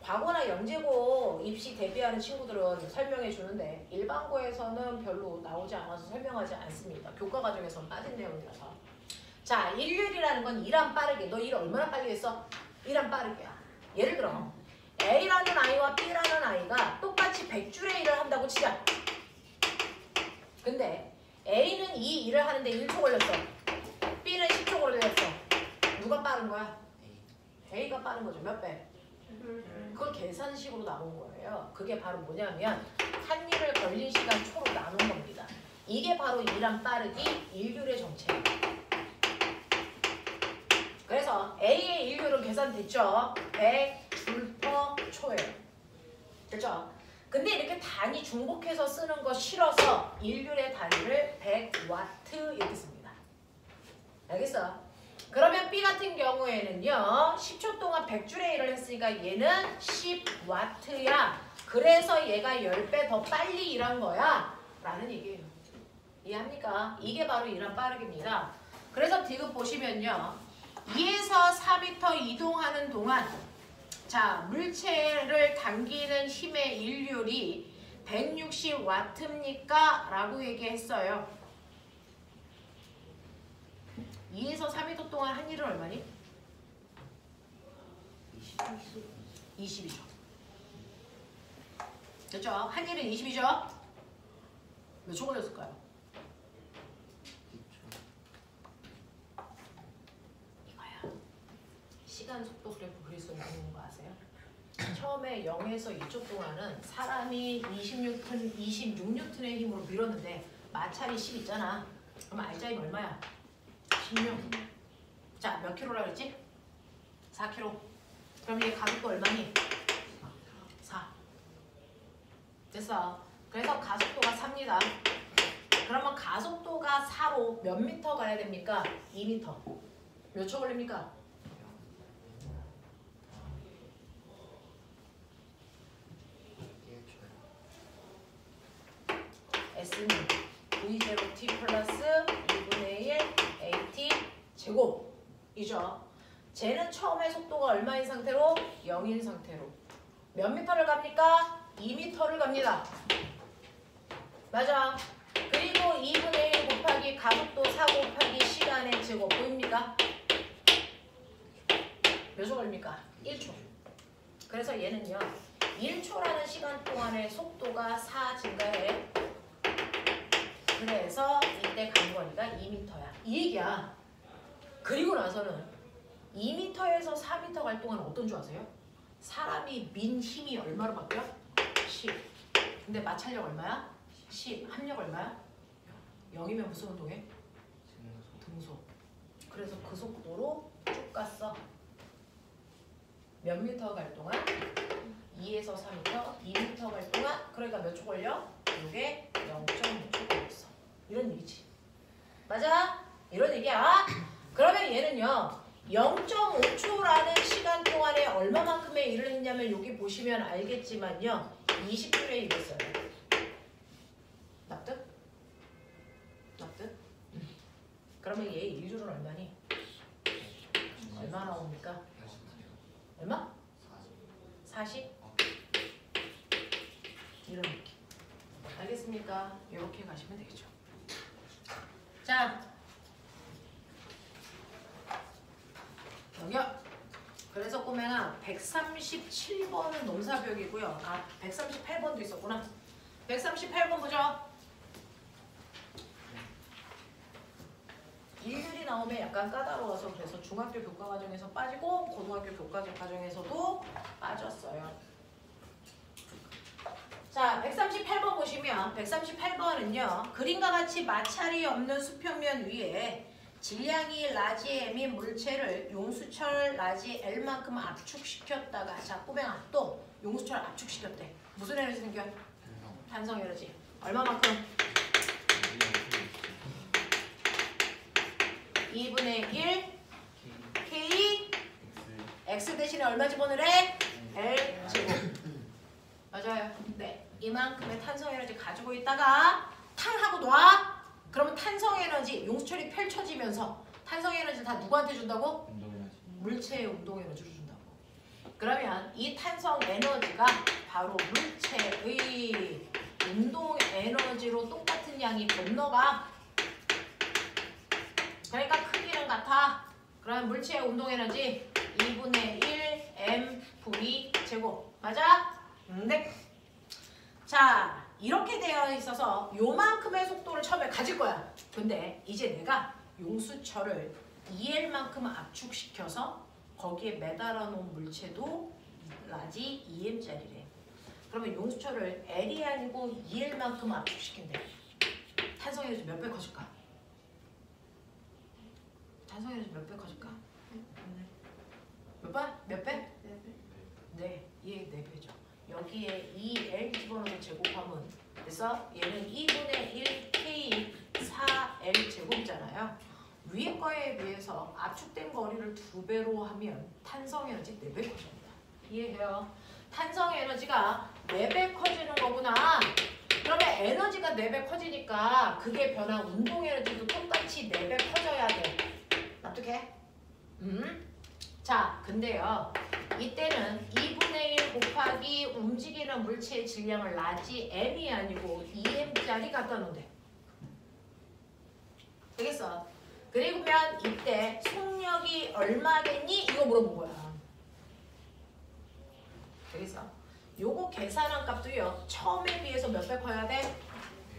과거나 영재고 입시 대비하는 친구들은 설명해 주는데 일반고에서는 별로 나오지 않아서 설명하지 않습니다. 교과 과정에서는 빠진 내용이라서. 자, 일률이라는 건 일한 빠르게. 너 일 얼마나 빨리 했어? 일한 빠르게야. 예를 들어 A라는 아이와 B라는 아이가 똑같이 100줄의 일을 한다고 치자. 근데 A는 이 일을 하는데 1초 걸렸어. B는 10초 걸렸어. 누가 빠른 거야? A가 빠른 거죠. 몇 배? 그걸 계산식으로 나온 거예요. 그게 바로 뭐냐면 한 일을 걸린 시간 초로 나눈 겁니다. 이게 바로 일한 빠르기 일률의 정체예요. 그래서 A의 일률은 계산됐죠? 100줄/초예요. 됐죠? 근데 이렇게 단위 중복해서 쓰는 거 싫어서 일률의 단위를 100W 이렇게 씁니다. 알겠어? 그러면 B 같은 경우에는요. 10초 동안 100줄의 일을 했으니까 얘는 10W야. 그래서 얘가 10배 더 빨리 일한 거야. 라는 얘기예요. 이해합니까? 이게 바로 일한 빠르기입니다. 그래서 디귿 보시면요. 2에서 4m 이동하는 동안 자, 물체를 당기는 힘의 일률이 160W입니까? 라고 얘기했어요. 2에서 3m 동안 한 일은 얼마니? 20이죠. 됐죠? 한 일은 20이죠? 몇 초 걸렸을까요? 이거야. 시간 속도 그래프 그릴 수 있는 거 아세요? 처음에 0에서 2초 동안은 사람이 26N의 힘으로 밀었는데 마찰이 10 있잖아. 그럼 알자임 얼마야? 16. 자, 몇 킬로라 그랬지? 4kg. 그럼 얘 가속도 얼마니? 4. 됐어. 그래서 가속도가 4입니다. 그러면 가속도가 4로 몇 미터 가야 됩니까? 2미터. 몇 초 걸립니까? S는 V0T 플러스 2분의 1 AT 제곱이죠. 쟤는 처음에 속도가 얼마인 상태로? 0인 상태로. 몇 미터를 갑니까? 2미터를 갑니다. 맞아. 그리고 2분의 1 곱하기 가속도 4 곱하기 시간의 제곱 보입니까? 몇 초 걸립니까? 1초. 그래서 얘는요. 1초라는 시간 동안의 속도가 4 증가해. 그래서 이때 간거리가 2m야. 이 얘기야. 그리고 나서는 2m에서 4m 갈 동안 어떤 줄 아세요? 사람이 민 힘이 얼마로 바뀌어? 10. 근데 마찰력 얼마야? 10. 합력 얼마야? 0이면 무슨 운동해? 등속. 그래서 그 속도로 쭉 갔어. 몇 미터 갈 동안? 2에서 4m, 2m 갈 동안 그러니까 몇 초 걸려? 이게 0.5초 걸렸어. 이런 얘기지. 맞아? 이런 얘기야. 그러면 얘는요. 0.5초라는 시간 동안에 얼마만큼의 일을 했냐면 여기 보시면 알겠지만요. 20분의 1 했어요. 납득? 납득? 그러면 얘 일률은 얼마니? 얼마 나옵니까? 얼마? 40? 이런 느낌. 알겠습니까? 이렇게 가시면 되겠죠. 자, 여기요. 그래서 꼬맹아 137번은 넘사벽이고요. 아, 138번도 있었구나. 138번 보죠. 일률이 나오면 약간 까다로워서 그래서 중학교 교과 과정에서 빠지고 고등학교 교과 과정에서도 빠졌어요. 자, 138번 보시면 138번은요. 그림과 같이 마찰이 없는 수평면 위에 질량이 라지 M인 물체를 용수철 라지 L만큼 압축시켰다가 자, 꼬맹아 또 용수철 압축시켰대. 무슨 에너지 생겨? 탄성 에너지. 얼마만큼? 2분의 1 K X 대신에 얼마 집어넣으래? L 제곱. 맞아요. 네. 이만큼의 탄성 에너지 가지고 있다가 탕 하고 놔. 그러면 탄성 에너지 용수철이 펼쳐지면서 탄성 에너지를 다 누구한테 준다고? 물체의 운동 에너지를 준다고. 그러면 이 탄성 에너지가 바로 물체의 운동 에너지로 똑같은 양이 건너가. 그러니까 크기는 같아. 그러면 물체의 운동 에너지 2분의 1 mv 제곱. 맞아? 네. 자, 이렇게 되어 있어서 요만큼의 속도를 처음에 가질 거야. 근데 이제 내가 용수철을 2L만큼 압축시켜서 거기에 매달아 놓은 물체도 라지 2M짜리래. 그러면 용수철을 L이 아니고 2L만큼 압축시킨대. 탄성 에너지 몇 배 커질까? 탄성 에너지 몇 배 커질까? 몇 번? 몇 배? 네, 얘 4배죠. 여기에 2L 집어넣어서 제곱하면 그래서 얘는 2분의 1K 4L 제곱이잖아요. 위에 거에 비해서 압축된 거리를 2배로 하면 탄성 에너지 4배 커집니다. 이해해요? 탄성 에너지가 4배 커지는 거구나. 그러면 에너지가 4배 커지니까 그게 변한 운동 에너지도 똑같이 4배 커져야 돼. 납득해? 자, 근데요. 이때는 곱하기 움직이는 물체의 질량을 라지 m이 아니고 2m짜리 갖다 놓은대. 되겠어? 그리고면 이때 속력이 얼마겠니? 이거 물어본 거야. 되겠어? 요거 계산한 값도요. 처음에 비해서 몇 배 커야 돼?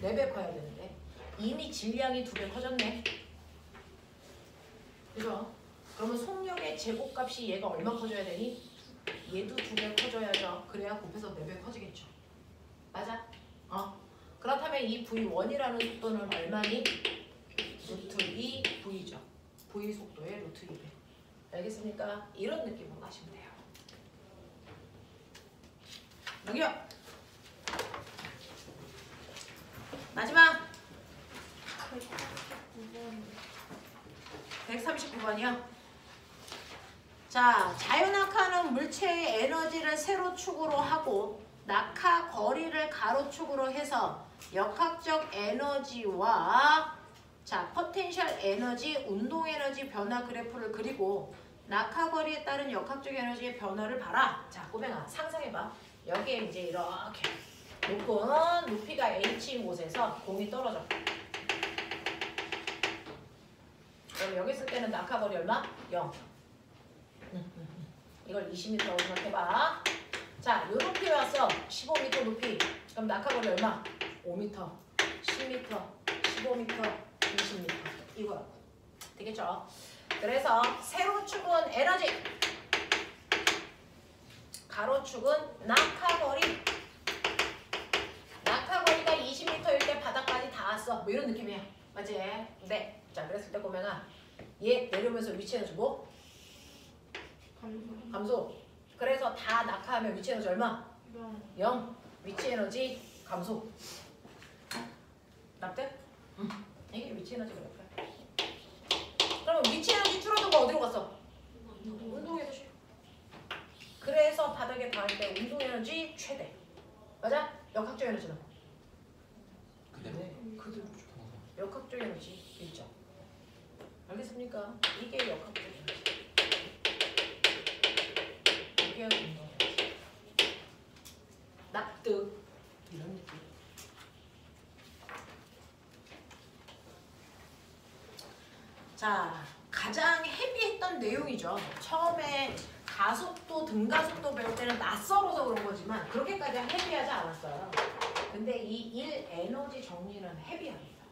4배 커야 되는데 이미 질량이 2배 커졌네. 그죠? 그러면 속력의 제곱값이 얘가 얼마 커져야 되니? 얘도 2배 커져야죠. 그래야 곱해서 4배 커지겠죠. 맞아? 그렇다면 이 V1이라는 속도는 얼마니? 루트 2 V죠. V 속도의 루트 2배. 알겠습니까? 이런 느낌으로 하시면 돼요. 여기요. 마지막 139번이요. 자, 자유낙하는 물체의 에너지를 세로축으로 하고 낙하 거리를 가로축으로 해서 역학적 에너지와 자, 포텐셜 에너지, 운동 에너지 변화 그래프를 그리고 낙하 거리에 따른 역학적 에너지의 변화를 봐라. 자, 꼬맹아 상상해봐. 여기에 이제 이렇게 높은 높이가 h인 곳에서 공이 떨어져. 그럼 여기 있을 때는 낙하 거리 얼마? 0. 이걸 20m 생각해봐. 자, 요 높이 왔어. 15m 높이. 그럼 낙하 거리 얼마? 5m, 10m, 15m, 20m. 이거야. 되겠죠? 그래서 세로축은 에너지, 가로축은 낙하거리. 낙하거리가 20m일 때 바닥까지 다 왔어. 뭐 이런 느낌이야. 맞지? 네. 자, 그랬을 때 보면은 얘 내려오면서 위치 에너지 뭐? 감소. 그래서 다 낙하하면 위치 에너지 얼마? 0. 위치 에너지 감소. 납득? 이게 위치 에너지 그럴까? 그러면 위치 에너지 줄어든 거 어디로 갔어? 운동 에너지. 그래서 바닥에 닿을 때 운동 에너지 최대. 맞아? 역학적 에너지는? 네, 그대로 줘. 역학적 에너지 1점. 알겠습니까? 이게 역학적 에너지. 이게 운동 에너지. 납득. 이런 느낌. 자, 가장 헤비했던 내용이죠. 처음에 가속도, 등가속도 배울 때는 낯설어서 그런 거지만 그렇게까지 헤비하지 않았어요. 근데 이 1 에너지 정리는 헤비합니다.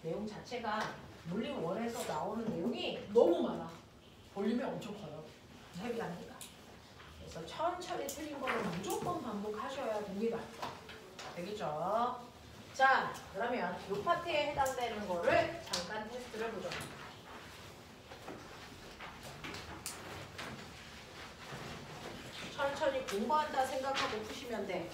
내용 자체가 물리원에서 나오는 내용이 너무 많아. 볼륨이 엄청 커요. 헤비하니까. 그래서 천천히 틀린 거를 무조건 반복하셔야 됩니다. 되겠죠? 자, 그러면 이 파트에 해당되는 거를 잠깐 테스트를 보죠. 천천히 공부한다 생각하고 푸시면 돼.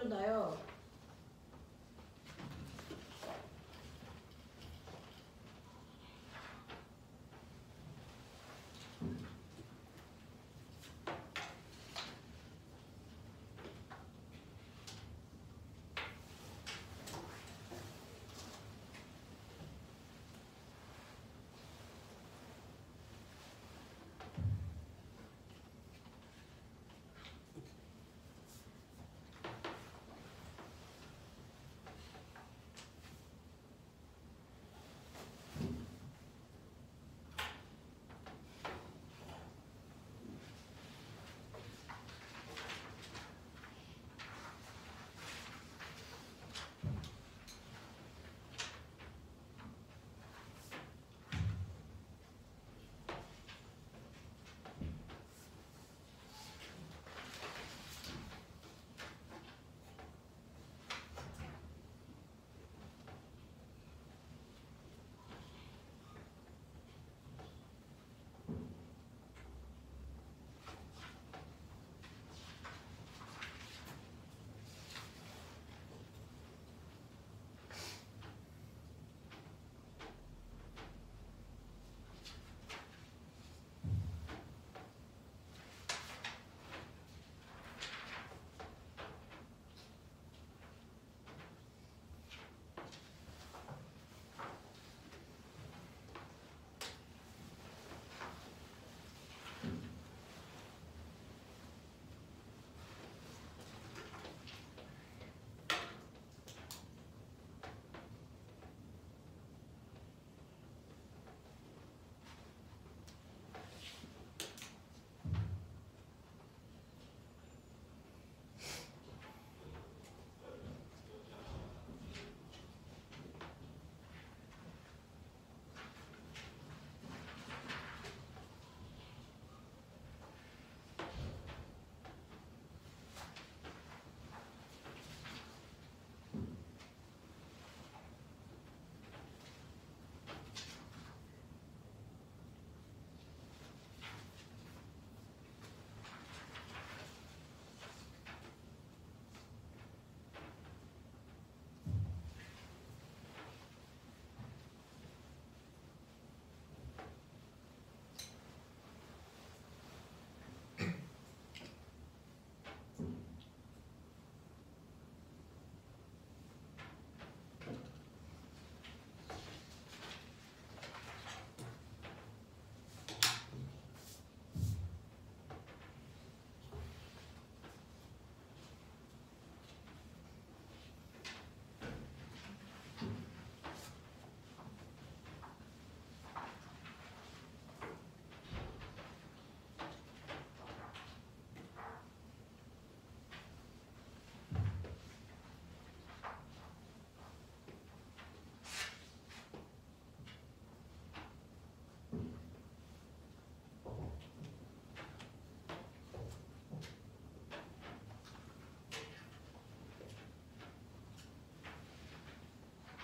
준다요?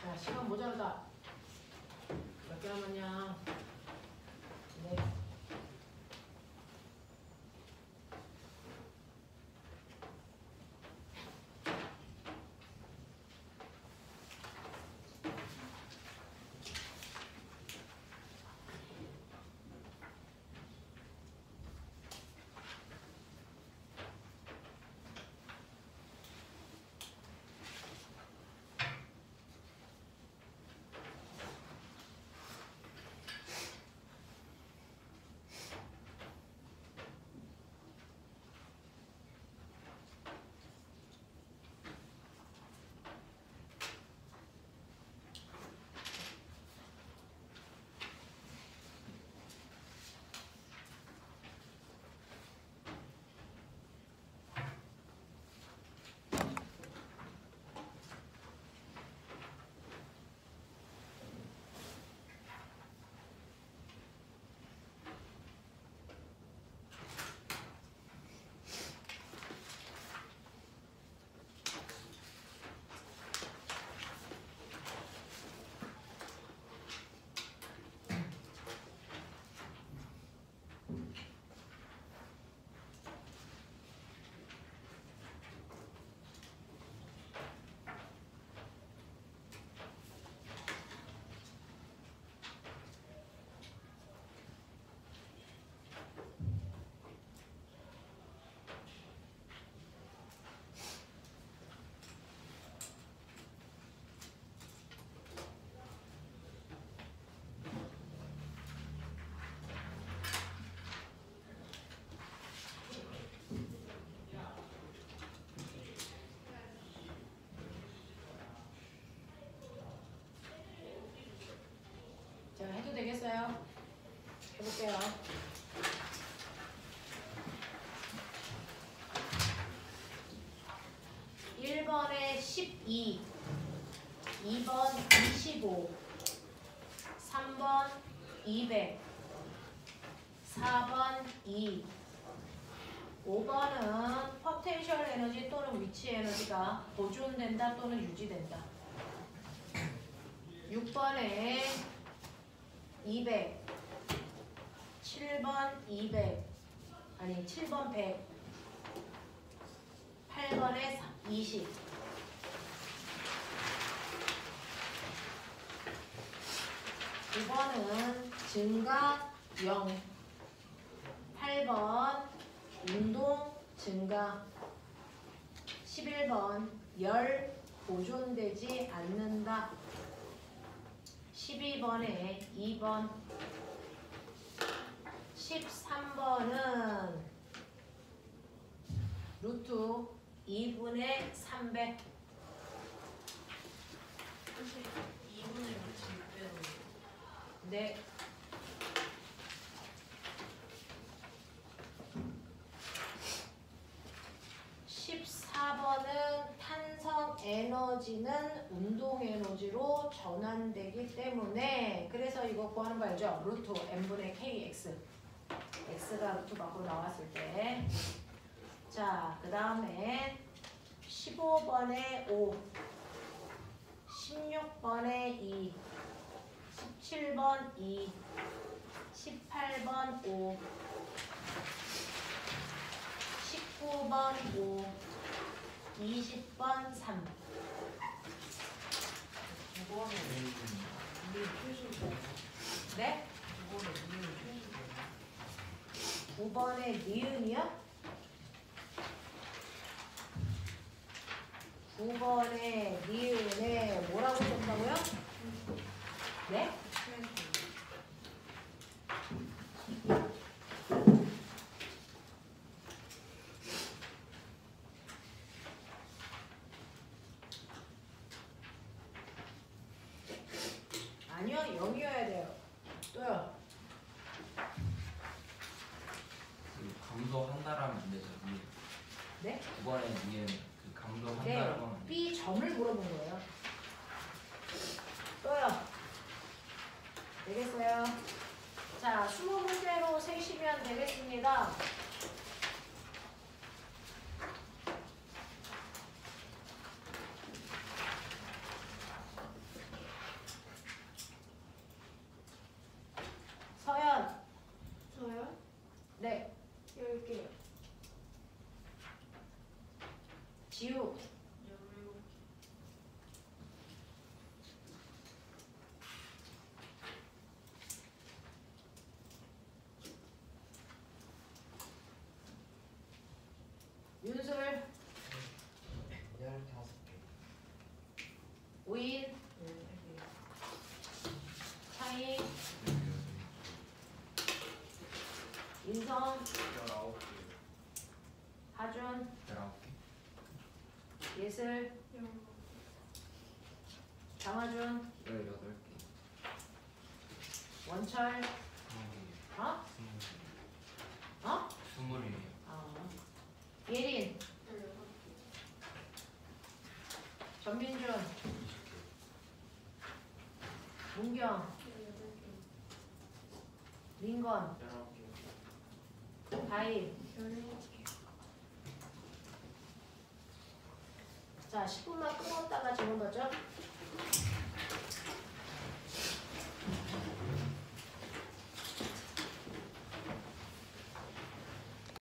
자, 시간 모자르다. 몇 개 남았냐? 네. 12, 2번 25, 3번 200, 4번 2, 5번은 포텐셜 에너지 또는 위치 에너지가 보존된다 또는 유지된다. 6번에 200, 7번 200, 아니 7번 100, 8번에 20. 9번은 증가 0, 8번 운동 증가, 11번 열 보존되지 않는다. 12번에 2번, 13번은 루트 2분의 300. 2분의 6배로. 네. 탄성 에너지는 운동 에너지로 전환되기 때문에 그래서 이거 구하는 거 알죠? 루트 n분의 kx. x가 루트 밖으로 나왔을 때. 자, 그 다음에 15번에 5, 16번에 2, 17번 2, 18번 5, 19번 5, 20번 3. 9번에 우리 필수고. 네? 9번에 우리 필수고. 9번에 니은이요? 9번에 니은에 뭐라고 썼다고요? 네? 아니요, 0이어야 돼요. 또요. 그 감도한다라면 안 되죠. 네? 9번에 니은 그 감도한다라고 네. 하면 안 돼요. B 점을 물어본 거예요. 또요. 되겠어요? 자, 20문제로 세시면 되겠습니다. 서연. 저요? 네. 10개요. 지우. 17개. 윤술. 15개. 우인. 13개. 차이. 인성. 19개. 하준. 19개. 예슬. 장하준. 18개. 원철. 20개. 어? 어? 20개. 예린. 전민준. 문경. 민건. 19개. 다인. 17개. 자, 10분만 끊었다가 지금 거죠?